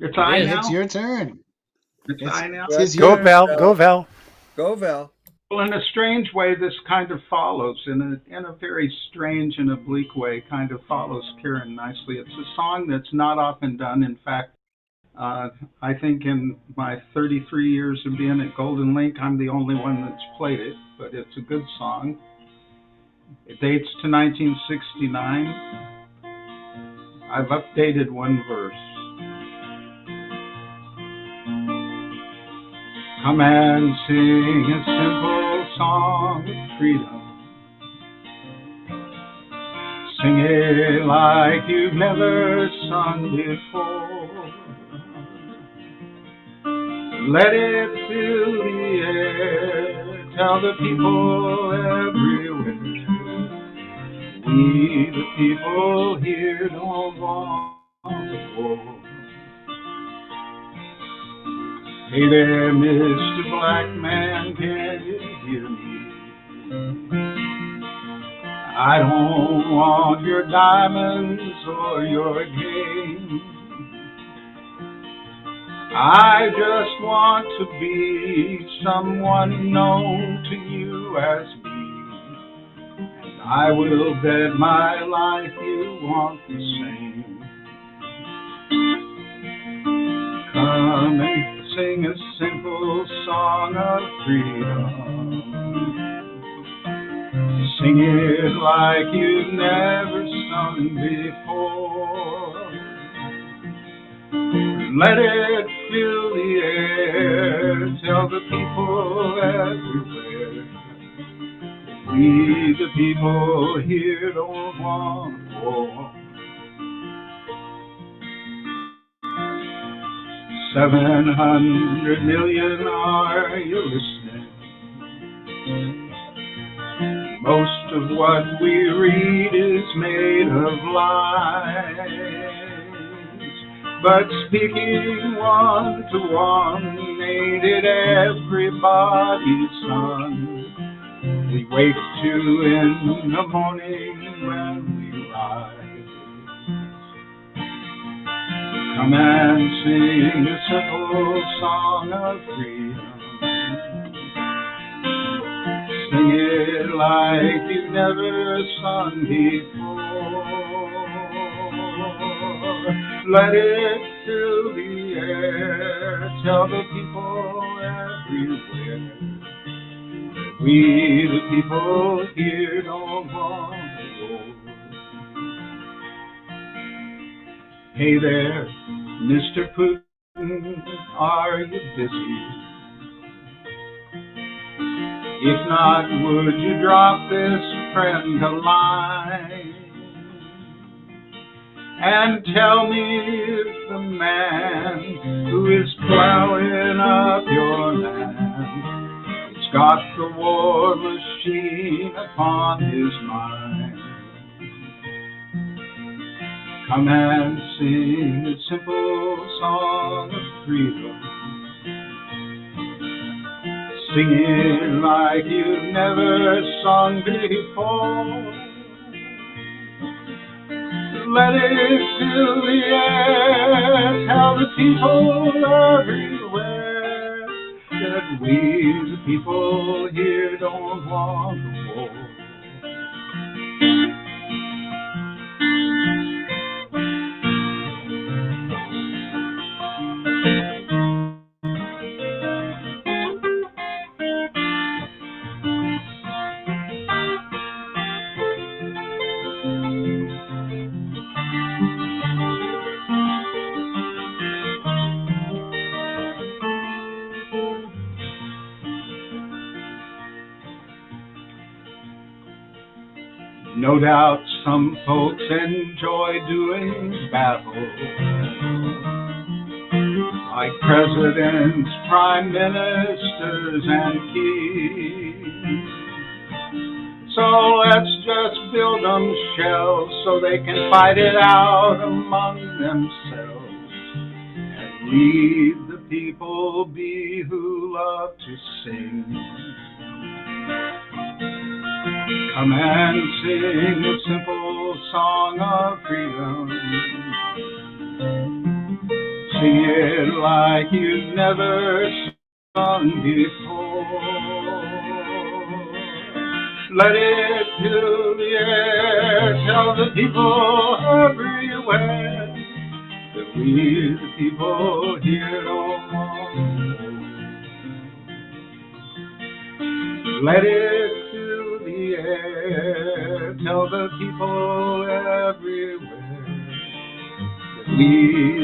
It's I now? It's your turn. It's I now? Go, Val. Go, Val. Go, Val. Well, in a strange way, this kind of follows. In a very strange and oblique way, kind of follows Karen nicely. It's a song that's not often done. In fact, I think in my 33 years of being at Golden Link, I'm the only one that's played it, but it's a good song. It dates to 1969. I've updated one verse. Come and sing a simple song of freedom. Sing it like you've never sung before. Let it fill the air. Tell the people everywhere. We, the people here, don't want the war. Hey there, Mr. Black Man, can you hear me? I don't want your diamonds or your game. I just want to be someone known to you as me. And I will bet my life you want the same. Come and sing a simple song of freedom. Sing it like you've never sung before. Let it fill the air. Tell the people everywhere. We, the people here, don't want war. 700 million, are you listening? Most of what we read is made of lies. But speaking one to one, ain't it everybody's son? We wake to in the morning when we rise. Come and sing a simple song of freedom. Sing it like you've never sung before. Let it fill the air. Tell the people everywhere. We the people here don't want the war. Hey there, Mr. Putin, are you busy? If not, would you drop this friend a line? And tell me if the man who is plowing up your land has got the war machine upon his mind. Come and sing a simple song of freedom. Sing it like you've never sung before. Let it fill the air. Tell the people everywhere that we, the people here, don't want the war. No doubt some folks enjoy doing battle, like presidents, prime ministers, and kings. So let's just build them shells so they can fight it out among themselves and leave the people be who love to sing. Come and sing a simple song of freedom. Sing it like you've never sung before. Let it fill the air. Tell the people everywhere that we, the people here, don't want war. Let it fill the air. Tell the people everywhere that we,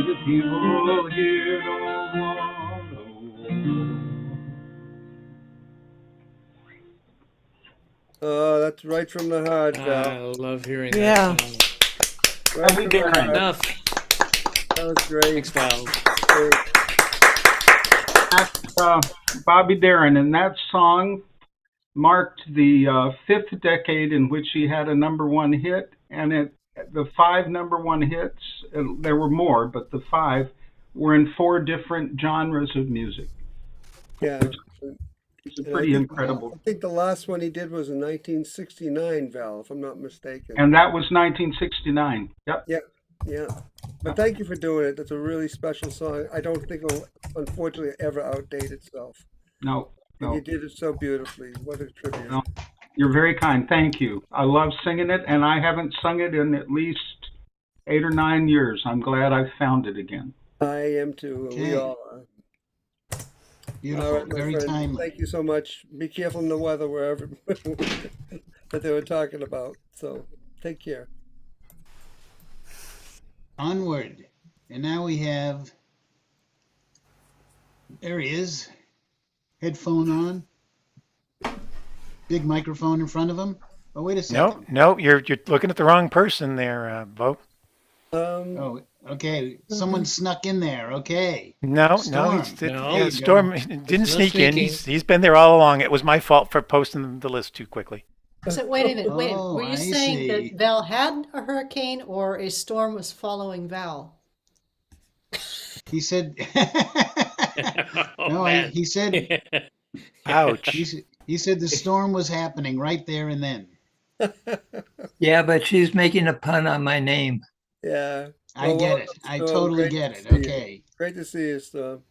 the people here, don't want no war. Oh, that's right from the heart, Val. I love hearing Yeah. that song. Right from the heart. Enough. That was great. Thanks, Val. Great. That's Bobby Darin, and that song marked the fifth decade in which he had a #1 hit, and the 5 #1 hits, there were more, but the 5 were in 4 different genres of music. Yeah. It's pretty incredible. I think the last one he did was in 1969, Val, if I'm not mistaken. And that was 1969. Yep. Yeah. But thank you for doing it. That's a really special song. I don't think it'll, unfortunately, ever outdate itself. No. And you did it so beautifully. What a tribute. No. You're very kind. Thank you. I love singing it, and I haven't sung it in at least 8 or 9 years. I'm glad I found it again. I am too. Okay. We all are. Beautiful, All right, my very friend. timely. Thank you so much. Be careful in the weather wherever that they were talking about. So take care. Onward. And now we have, there he is, headphone on, big microphone in front of him. Oh, wait a second. No, you're looking at the wrong person there, Bo. Oh, okay. Someone snuck in there. Okay. No, no, Storm. There No, you go. Storm didn't no sneak in. sneaking. He's been there all along. It was my fault for posting the list too quickly. So wait a minute, wait a minute. Oh, Were you I saying that see. Val had a hurricane or a storm was following Val? He said, Oh no, man. he said, Ouch. he said the storm was happening right there and then. Yeah, but she's making a pun on my name. Yeah. I Well, get it. welcome, I Storm. totally Great get to it. see you. Okay. Great to see you, Storm.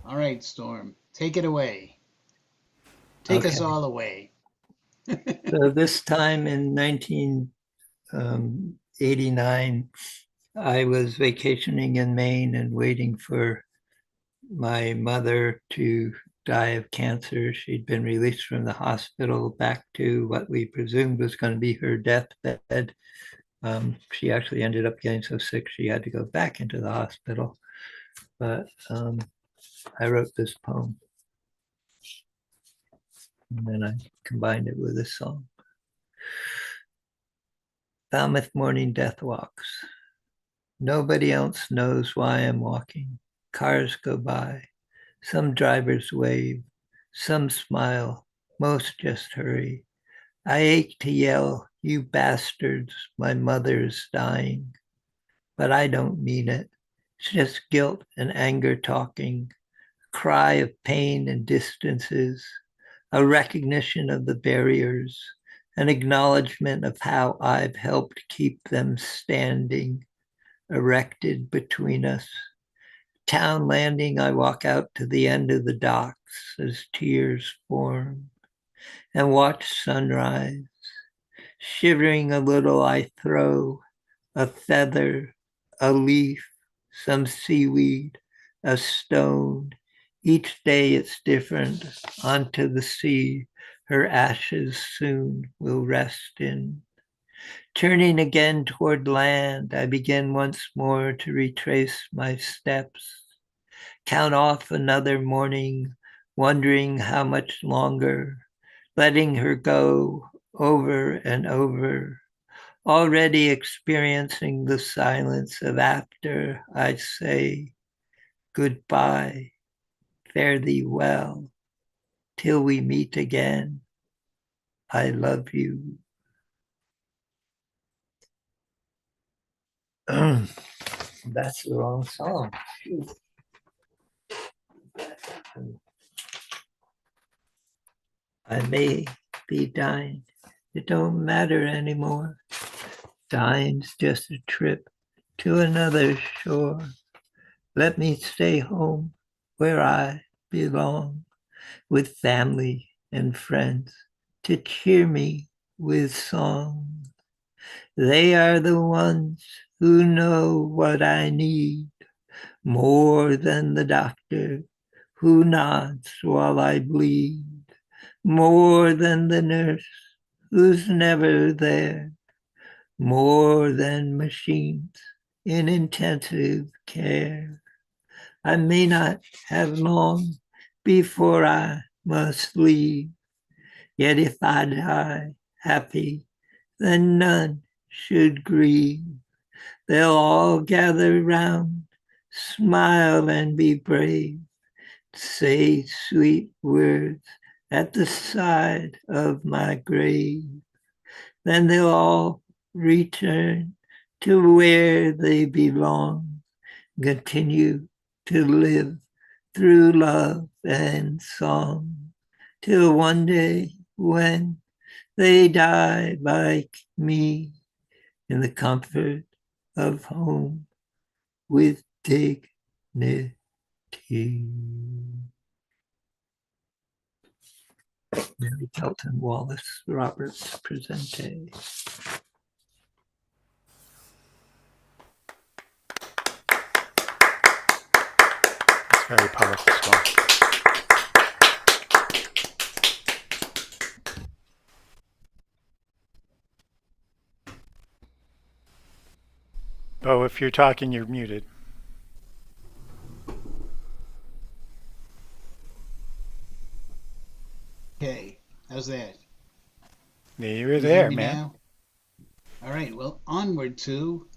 All right, Storm. Take it away. Take us Okay. all away. So this time in 1989, I was vacationing in Maine and waiting for my mother to die of cancer. She'd been released from the hospital back to what we presumed was going to be her deathbed. She actually ended up getting so sick she had to go back into the hospital. But I wrote this poem, and then I combined it with a song. Falmouth morning death walks. Nobody else knows why I'm walking. Cars go by. Some drivers wave. Some smile. Most just hurry. I ache to yell, you bastards, my mother's dying. But I don't mean it. It's just guilt and anger talking. Cry of pain and distances. A recognition of the barriers. An acknowledgement of how I've helped keep them standing, erected between us. Town landing, I walk out to the end of the docks as tears form and watch sunrise. Shivering a little, I throw a feather, a leaf, some seaweed, a stone. Each day it's different onto the sea. Her ashes soon will rest in. Turning again toward land, I begin once more to retrace my steps, count off another morning, wondering how much longer, letting her go over and over, already experiencing the silence of after I say goodbye, fare thee well, till we meet again. I love you. That's the wrong song. I may be dying. It don't matter anymore. Dying's just a trip to another shore. Let me stay home where I belong, with family and friends to cheer me with song. They are the ones who know what I need more than the doctor who nods while I bleed, more than the nurse who's never there, more than machines in intensive care. I may not have long before I must leave, yet if I die happy, then none should grieve. They'll all gather round, smile and be brave, say sweet words at the side of my grave. Then they'll all return to where they belong, continue to live through love and song, till one day when they die like me in the comfort of home with dignity. Mary Kelton Wallace Roberts Presente. It's very powerful song. Oh, if you're talking, you're muted. Okay. How's that? You're Can you hear there, me man. now? All right, well, onward to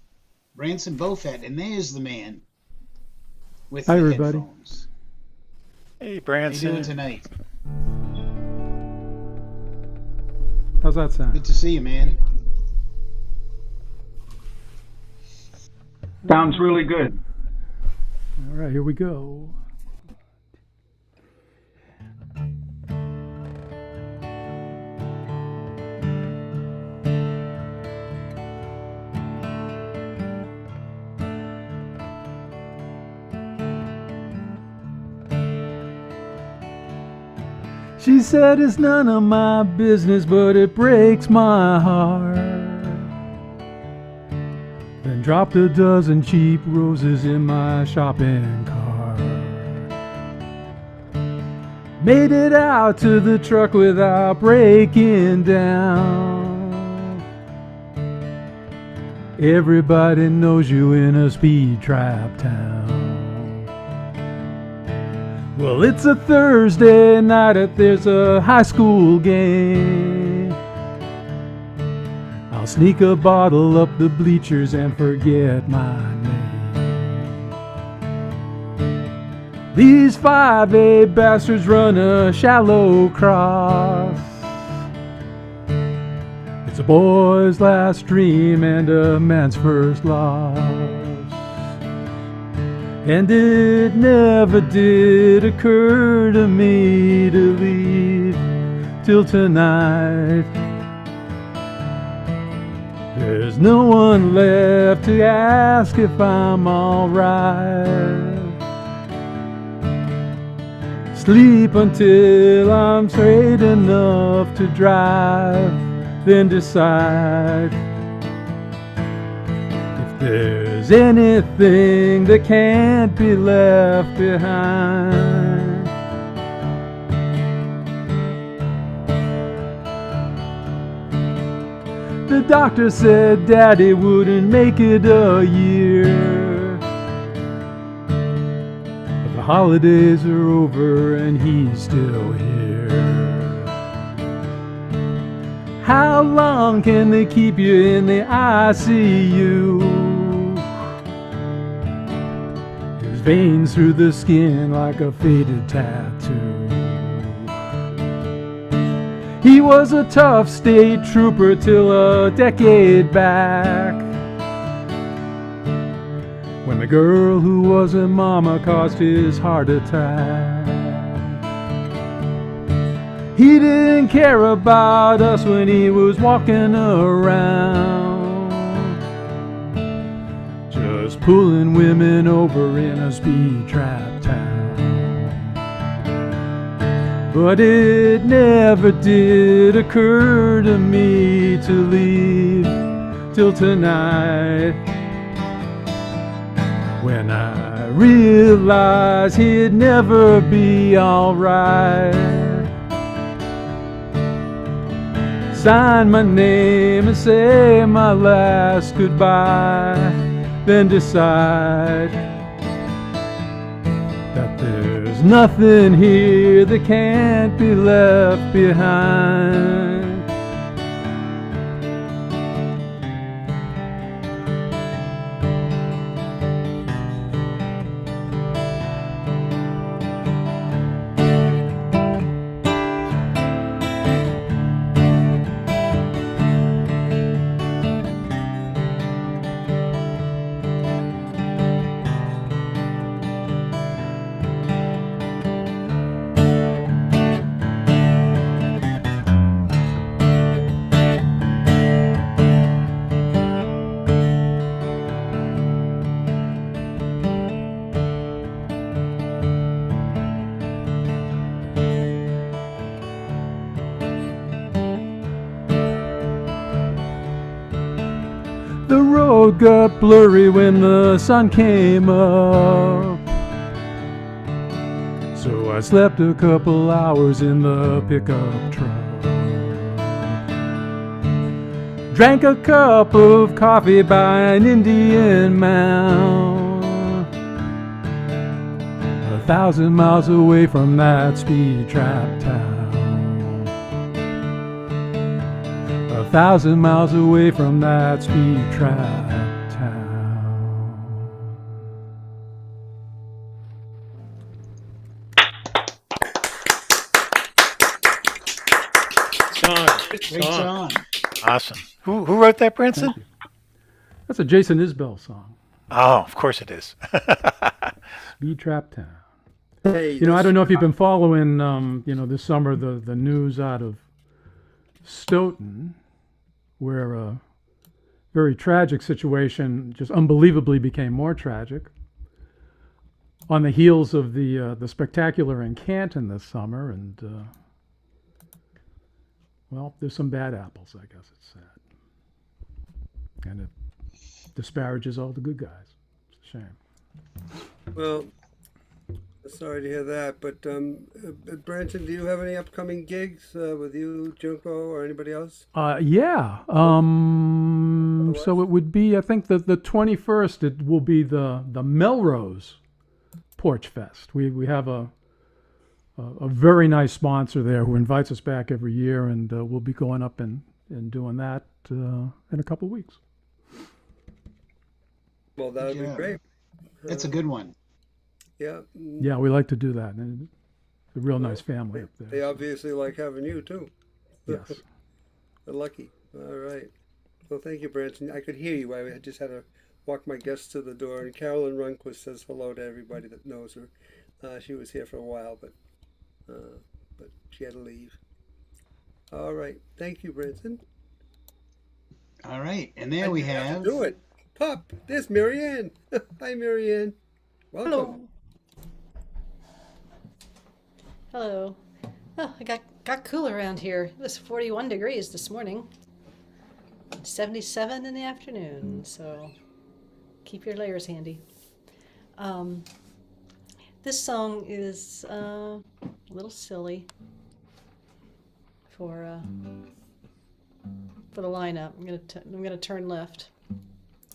Branson Bofet, and there's the man with Hi, the everybody. headphones. Hey, How you Branson. doing tonight? How's that sound? Good to see you, man. Sounds really good. All right, here we go. She said it's none of my business, but it breaks my heart. Then dropped a dozen cheap roses in my shopping cart. Made it out to the truck without breaking down. Everybody knows you in a speed trap town. Well, it's a Thursday night if there's a high school game. I'll sneak a bottle up the bleachers and forget my name. These 5A bastards run a shallow cross. It's a boy's last dream and a man's first loss. And it never did occur to me to leave till tonight. There's no one left to ask if I'm alright. Sleep until I'm straight enough to drive, then decide if there's anything that can't be left behind. The doctor said Daddy wouldn't make it a year, but the holidays are over and he's still here. How long can they keep you in the ICU? There's veins through the skin like a faded tattoo. He was a tough state trooper till a decade back, when the girl who was a mama caused his heart attack. He didn't care about us when he was walking around, just pulling women over in a speed trap town. But it never did occur to me to leave till tonight, when I realized he'd never be alright. Sign my name and say my last goodbye, then decide that there's nothing here that can't be left behind. The road got blurry when the sun came up, so I slept a couple hours in the pickup truck. Drank a cup of coffee by an Indian mound, 1,000 miles away from that speed trap town. 1,000 miles away from that speed trap town. Song. Great song. Awesome. Who wrote that, Branson? That's a Jason Isbell song. Oh, of course it is. Speed Trap Town. Hey, You know, I don't know if you've been following, this summer, the news out of Stoughton, where a very tragic situation just unbelievably became more tragic on the heels of the spectacular in Canton this summer. And, well, there's some bad apples, I guess it's sad. And it disparages all the good guys. It's a shame. Well, sorry to hear that. But Branson, do you have any upcoming gigs with you, Junko, or anybody else? Yeah. So it would be, I think, the 21st. It will be the Melrose Porch Fest. We have a very nice sponsor there who invites us back every year, and we'll be going up and doing that in a couple of weeks. Well, that would be great. That's a good one. Yeah. Yeah, we like to do that. And a real nice family up there. They obviously like having you too. Yes. They're lucky. All right. Well, thank you, Branson. I could hear you. I just had to walk my guests to the door. And Carolyn Runquist says hello to everybody that knows her. She was here for a while, but she had to leave. All right. Thank you, Branson. All right. And there we have. Do it. Pop. There's Marianne. Hi, Marianne. Welcome. Hello. Oh, I got cooler around here. It was 41 degrees this morning. 77 in the afternoon, so keep your layers handy. This song is a little silly for the lineup. I'm gonna turn left.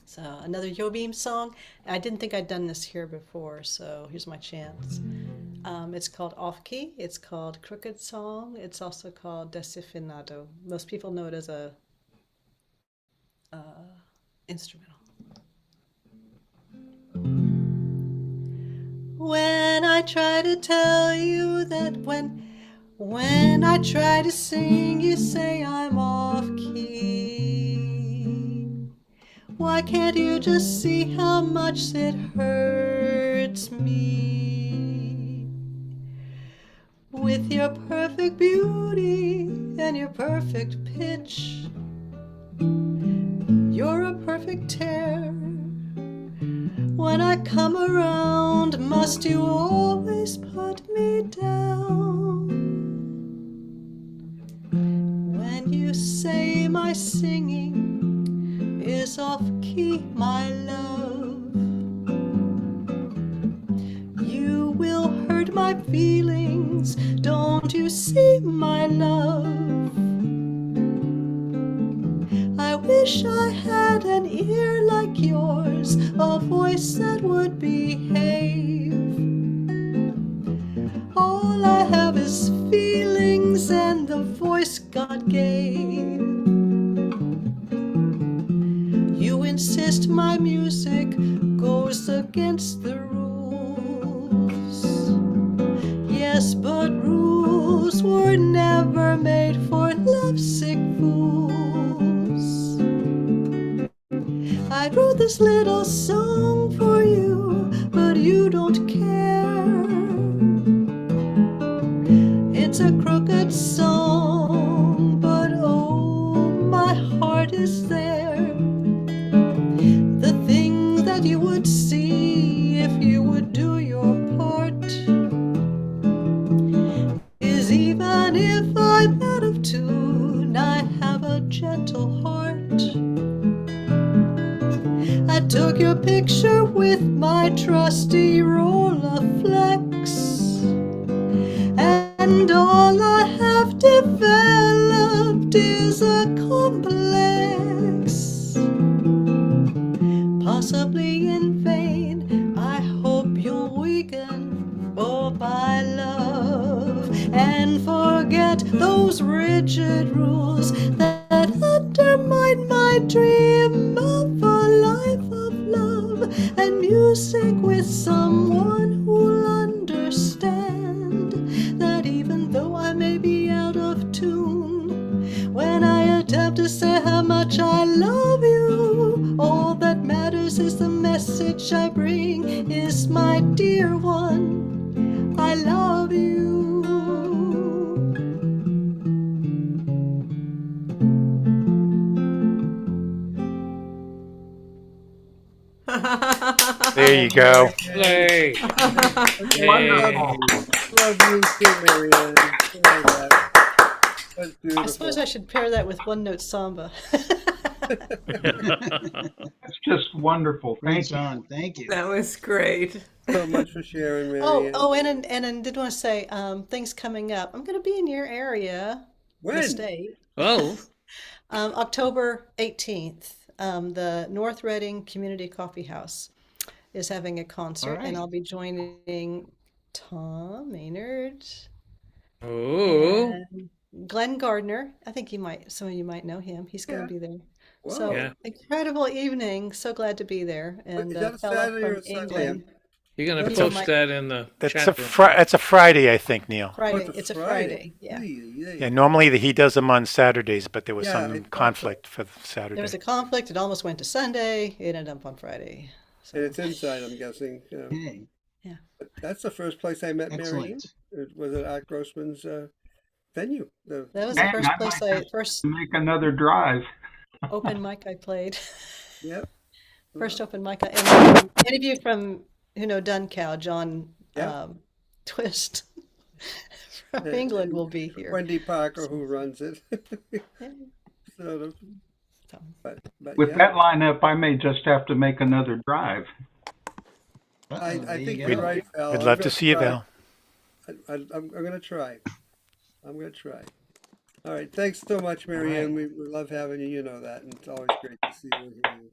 So another Yobim song. I didn't think I'd done this here before, so here's my chance. It's called Off Key. It's called Crooked Song. It's also called Desafinado. Most people know it as a instrumental. When I try to tell you that when I try to sing, you say I'm off key. Why can't you just see how much it hurts me? With your perfect beauty and your perfect pitch, you're a perfect tear. When I come around, must you always put me down? When you say my singing is off key, my love, you will hurt my feelings, don't you see, my love? I wish I had an ear like yours, a voice that would behave. All I have is feelings and the voice God gave. You insist my music goes against the rules. Yes, but rules were never made for lovesick fools. I wrote this little song for you, but you don't care. It's a crooked song, but oh, my heart is there. The thing that you would see if you would do your part is, even if I'm out of tune, I have a gentle heart. I took your picture with my trusty Rolleiflex, and all I have developed is a complex. Possibly in vain, I hope you'll weaken for my love and forget those rigid rules that music with someone who'll understand that even though I may be out of tune, when I attempt to say how much I love you, all that matters is the message I bring is, my dear one, I love you. There you go. Play. Love you too, Marianne. Oh my God. That's I beautiful. suppose I should pair that with one note samba. It's just wonderful. Great Thank you. song. Thank you. That was great. So much for sharing, Marianne. And I did want to say, things coming up. I'm going to be in your area, When? the state. Oh, October 18th. The North Reading Community Coffee House is having a concert, All and right. I'll be joining Tom Maynard oh, and Glenn Gardner. I think some of you might know him. He's going to be there. Wow. So Yeah. incredible evening. So glad to be there. And Is that a fellow Saturday or from a Sunday? England. you're going to He's post my- that in the That's chat a room. that's a Friday, I think, Neil. Friday. It's a Friday. Yeah. Yeah, normally he does them on Saturdays, but there was Yeah, some it's conflict for Saturday. There was a conflict. It almost went to Sunday. It ended up on Friday. And it's inside, I'm guessing. Okay. Yeah. That's the first place I met Marianne. Excellent. It was at Art Grossman's venue. That was Man, the first I place might first Make another drive. open mic I played. Yep. First open mic. And any of you who know Duncow, John Yeah. Twist from Yeah, England and will be here. Wendy Parker, who runs it. Sort of. But With yeah. that lineup, I may just have to make another drive. I There you think go. you're right, Val. We'd I'm love to gonna see you, try. Val. I'm going to try. I'm going to try. All right. Thanks so much, Marianne. We love having you. You know that. And it's always great to see you and hear you.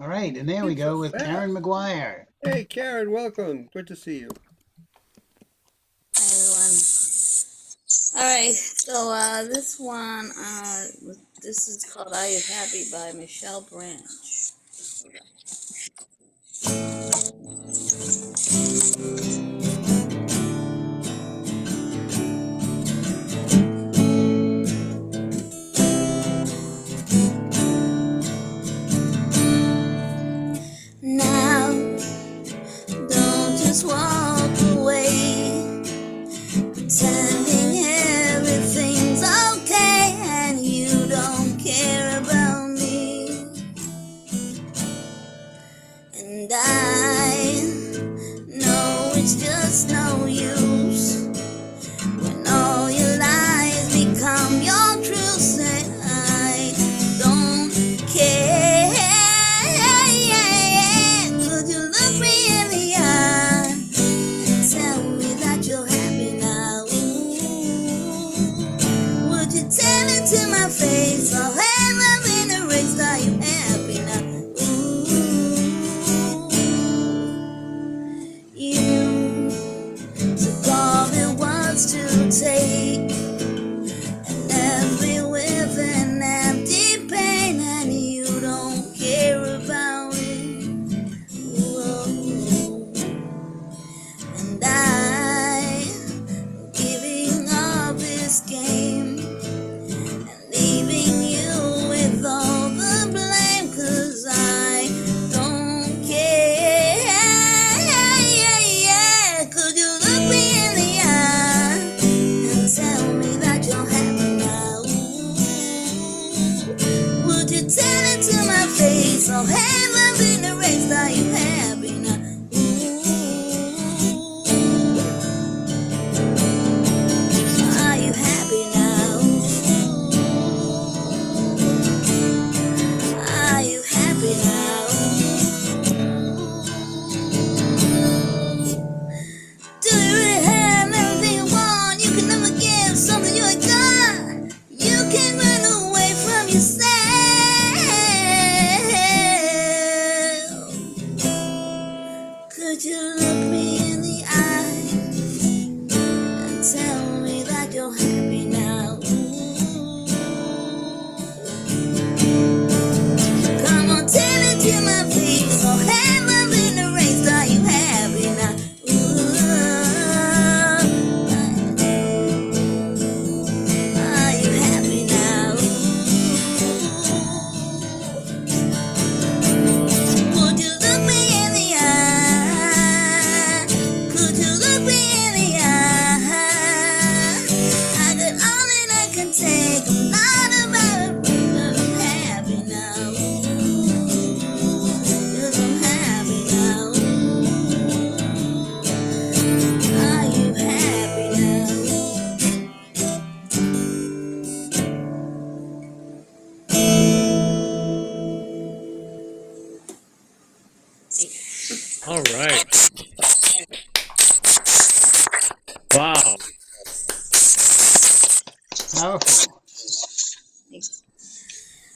All right, and there we go with fast. Karen McGuire. Hey, Karen, welcome. Good to see you. Hi, everyone. All right, so this one, this is called "Are You Happy" by Michelle Branch. Now, don't just walk away, pretending everything's okay and you don't care about me. And I know it's just no use when all your lies become your truths, and I don't care. Could you look me in the eye and tell me that you're happy now? Would you tell it to my face or have love in a race? Are you happy now? You took all there was to take and left me with an empty pain, and you don't care about it. Whoa. And I'm giving up this game and leaving you with all the blame, 'cause I don't care. Could you look me in the eye and tell me that you're happy now? Would you tell it to my face or have love in the race? Are you happy now? Are you happy now? Are you happy now? Do you really have everything you want? You can never give something you ain't got. You can't run away from yourself. All right. Wow. Powerful.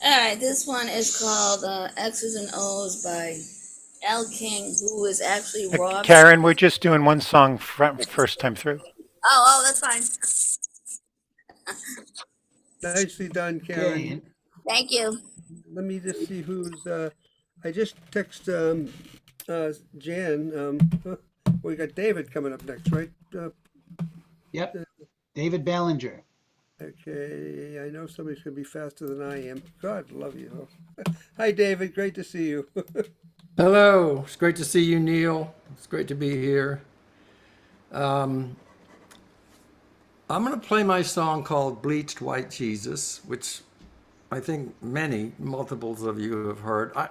All right, this one is called X's and O's by Al King, who is actually Rob's. Karen, we're just doing one song first time through. Oh, that's fine. Nicely done, Karen. Okay. Thank you. Let me just see who's. I just text Jan. We got David coming up next, right? Yep. David Ballinger. Okay, I know somebody's gonna be faster than I am. God love you. Hi, David. Great to see you. Hello, it's great to see you, Neil. It's great to be here. I'm going to play my song called Bleached White Jesus, which I think multiples of you have heard. I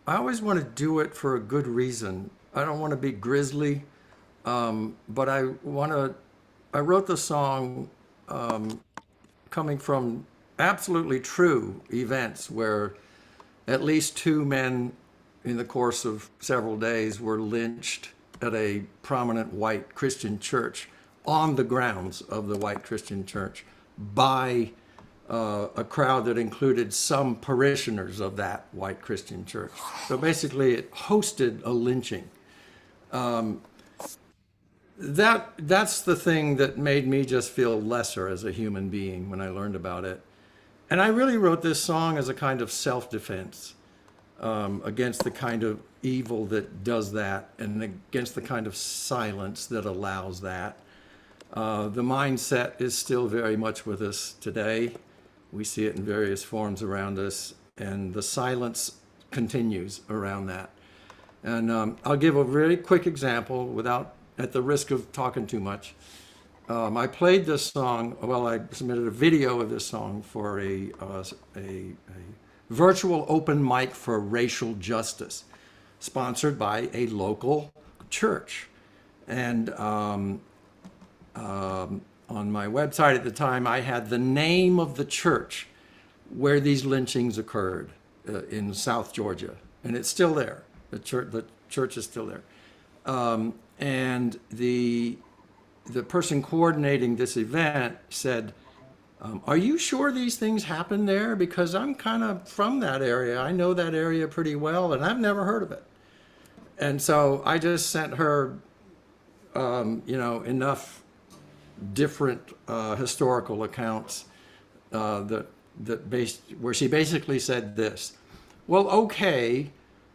always want to do it for a good reason. I don't want to be grisly, but I wrote the song coming from absolutely true events where at least 2 men in the course of several days were lynched at a prominent white Christian church on the grounds of the white Christian church by a crowd that included some parishioners of that white Christian church. So basically it hosted a lynching. That's the thing that made me just feel lesser as a human being when I learned about it. And I really wrote this song as a kind of self-defense against the kind of evil that does that and against the kind of silence that allows that. The mindset is still very much with us today. We see it in various forms around us, and the silence continues around that. And I'll give a very quick example without, at the risk of talking too much. I played this song, I submitted a video of this song for a virtual open mic for racial justice, sponsored by a local church. And on my website at the time, I had the name of the church where these lynchings occurred in South Georgia, and it's still there. The church is still there. And the person coordinating this event said, are you sure these things happen there? Because I'm kind of from that area. I know that area pretty well, and I've never heard of it. And so I just sent her, enough different historical accounts where she basically said this: well, okay,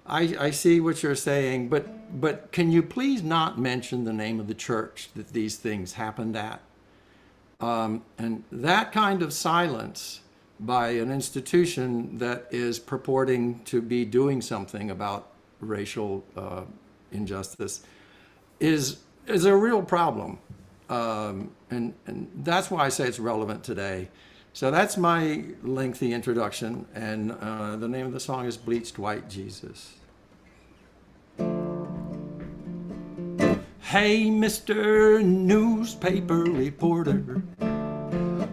I see what you're saying, but can you please not mention the name of the church that these things happened at? And that kind of silence by an institution that is purporting to be doing something about racial injustice is a real problem. And that's why I say it's relevant today. So that's my lengthy introduction, and the name of the song is Bleached White Jesus. Hey, Mr. Newspaper Reporter,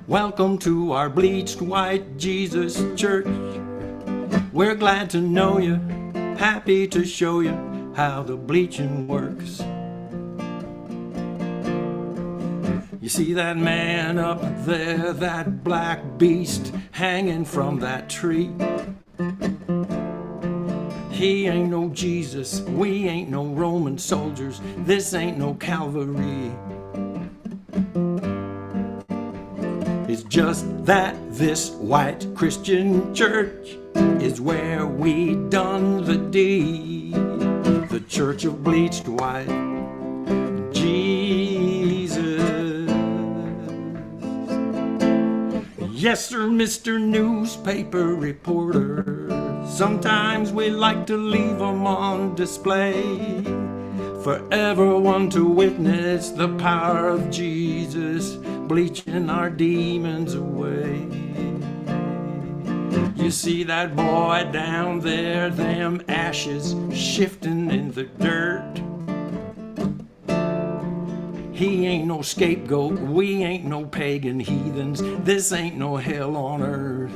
welcome to our Bleached White Jesus Church. We're glad to know you, happy to show you how the bleaching works. You see that man up there, that black beast hanging from that tree? He ain't no Jesus, we ain't no Roman soldiers, this ain't no Calvary. It's just that this white Christian church is where we done the deed. The church of bleached white Jesus. Yes, sir, Mr. Newspaper Reporter. Sometimes we like to leave them on display for everyone to witness the power of Jesus bleaching our demons away. You see that boy down there, them ashes shifting in the dirt. He ain't no scapegoat, we ain't no pagan heathens, this ain't no hell on earth.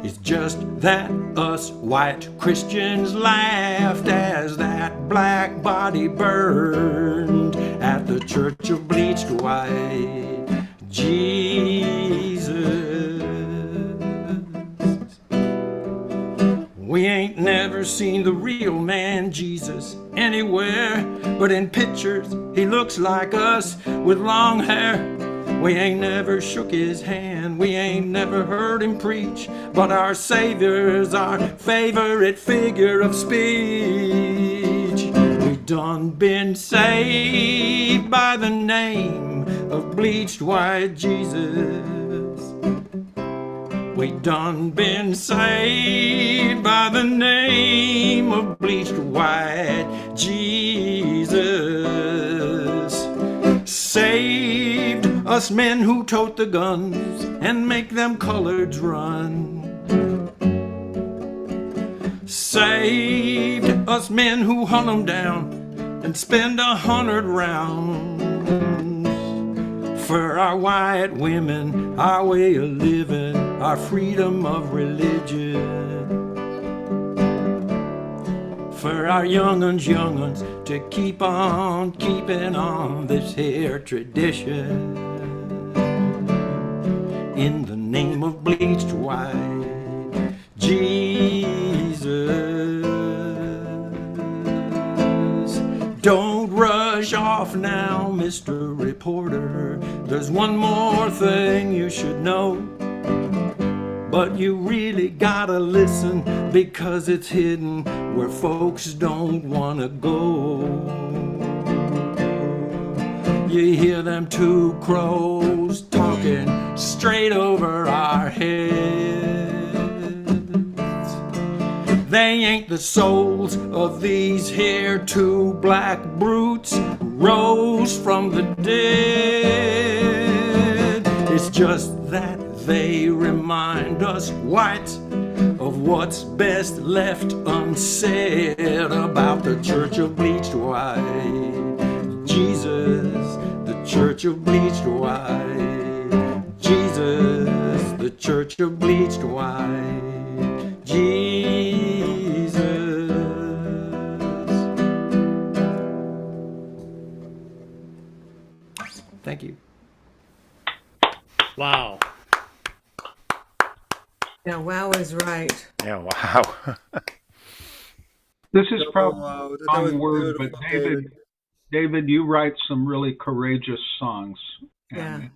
It's just that us white Christians laughed as that black body burned at the church of bleached white Jesus. We ain't never seen the real man Jesus anywhere, but in pictures he looks like us with long hair. We ain't never shook his hand, we ain't never heard him preach, but our Savior's our favorite figure of speech. We done been saved by the name of bleached white Jesus. We done been saved by the name of bleached white Jesus. Saved us men who tote the guns and make them coloreds run. Saved us men who hunt 'em down and spend 100 rounds. For our white women, our way of living, our freedom of religion. For our young'uns to keep on keeping on this here tradition. In the name of bleached white Jesus. Don't rush off now, Mr. Reporter. There's one more thing you should know. But you really gotta listen because it's hidden where folks don't wanna go. You hear them two crows talking straight over our heads. They ain't the souls of these here two black brutes who rose from the dead. It's just that they remind us whites of what's best left unsaid about the church of bleached white Jesus, the church of bleached white Jesus, the church of bleached white Jesus. Thank you. Wow. Yeah, wow is right. Yeah, wow. This is Oh, probably wow, the that was wrong word, but beautiful, David, you write some really courageous songs. Yeah. And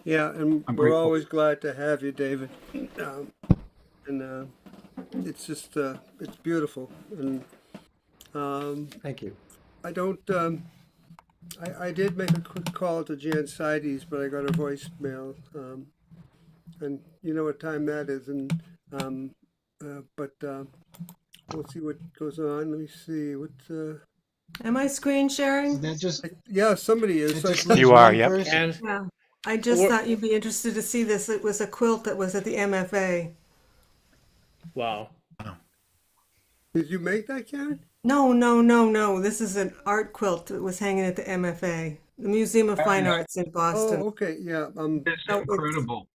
Yeah, and I'm we're grateful. always glad to have you, David. It's just, it's beautiful. And Thank you. I don't, I did make a quick call to Jan Sides, but I got her voicemail. And you know what time that is. And, we'll see what goes on. Let me see. What, Am I screen sharing? That just yeah, somebody is. that So just I- leaves You are, one yep. person. And Yeah. I just thought you'd be interested to see this. It was a quilt that was at the MFA. wow. Did you make that, Karen? No. This is an art quilt that was hanging at the MFA, the Museum of Fine Arts in Boston. Oh, okay. Yeah. It's So incredible.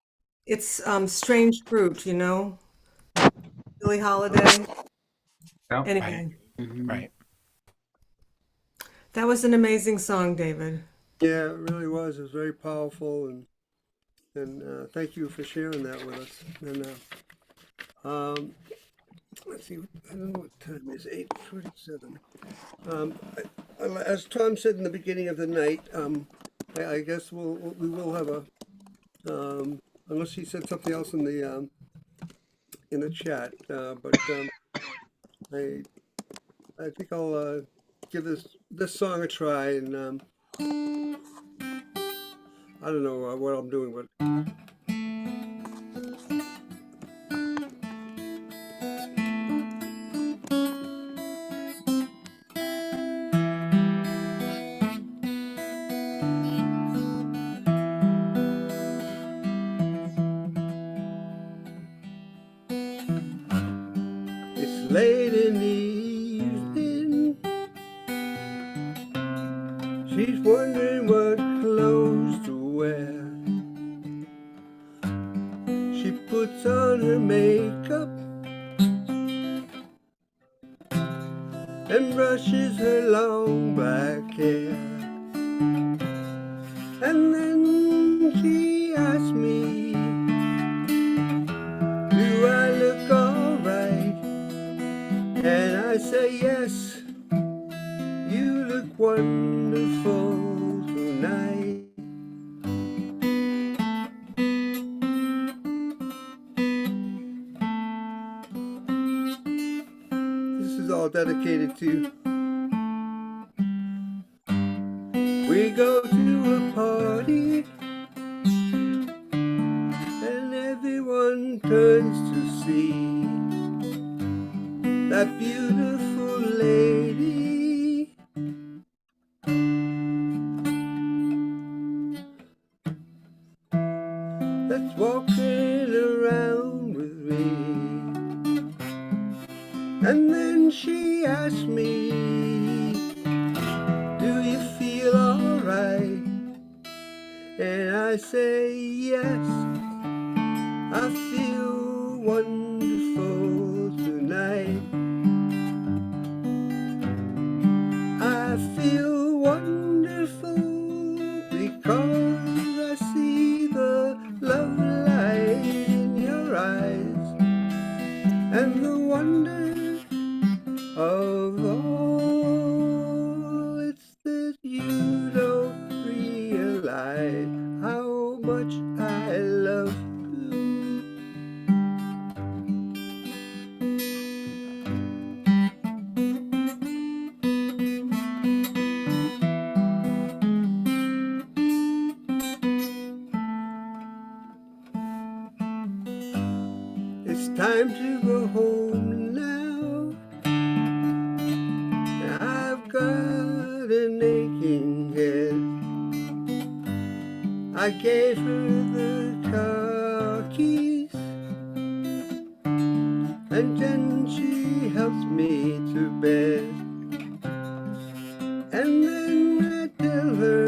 it's Strange Fruit, you know, Billie Holiday. Yep. Anyway, Right. that was an amazing song, David. Yeah, it really was. It was very powerful, and thank you for sharing that with us. And let's see, I don't know what time it is. 8:47. As Tom said in the beginning of the night, I guess we will have a unless he said something else in the chat. I think I'll give this song a try, and I don't know what I'm doing, but. It's late in the evening. She's wondering what clothes to wear. She puts on her makeup and brushes her long black hair. And then she asks me, do I look alright? And I say, yes, you look wonderful tonight. This is all dedicated to. We go to a party and everyone turns to see that beautiful lady. That's walking around with me. And then she asks me, do you feel alright? And I say, yes, I feel wonderful tonight. I feel wonderful because I see the love light in your eyes and the wonder of all. It's that you don't realize how much I love you. It's time to go home now. I've got an aching head. I gave her the car keys, and then she helps me to bed. And then I tell her,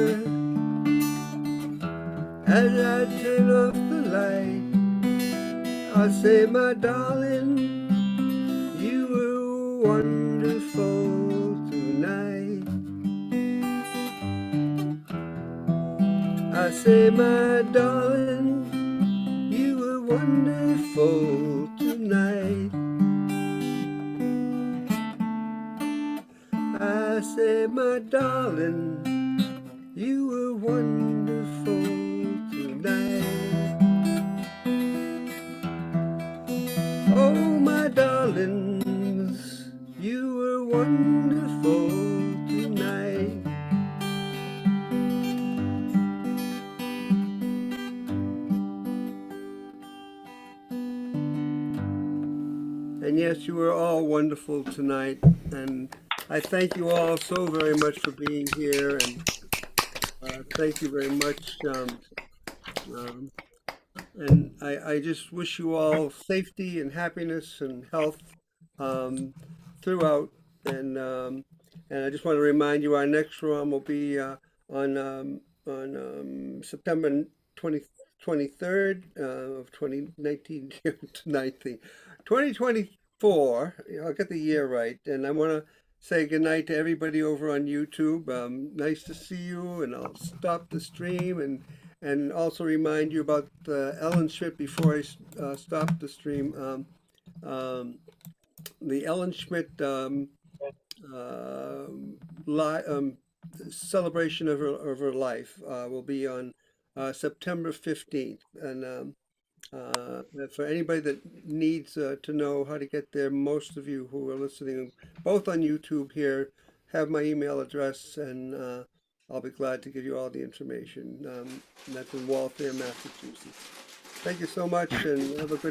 as I turn off the light, I say, my darling, you were wonderful tonight. I say, my darling, you were wonderful tonight. I say, my darling, you were wonderful tonight. Oh, my darlings, you were wonderful tonight. And yes, you were all wonderful tonight. And I thank you all so very much for being here. And thank you very much. And I just wish you all safety and happiness and health throughout. And I just want to remind you, our next room will be on September 23rd of 2019 2024. I'll get the year right. And I want to say goodnight to everybody over on YouTube. Nice to see you, and I'll stop the stream and also remind you about Ellen Schmidt before I stop the stream. The Ellen Schmidt celebration of her life will be on September 15th. And for anybody that needs to know how to get there, most of you who are listening, both on YouTube here, have my email address, and I'll be glad to give you all the information. And that's in Waltham, Massachusetts. Thank you so much, and have a good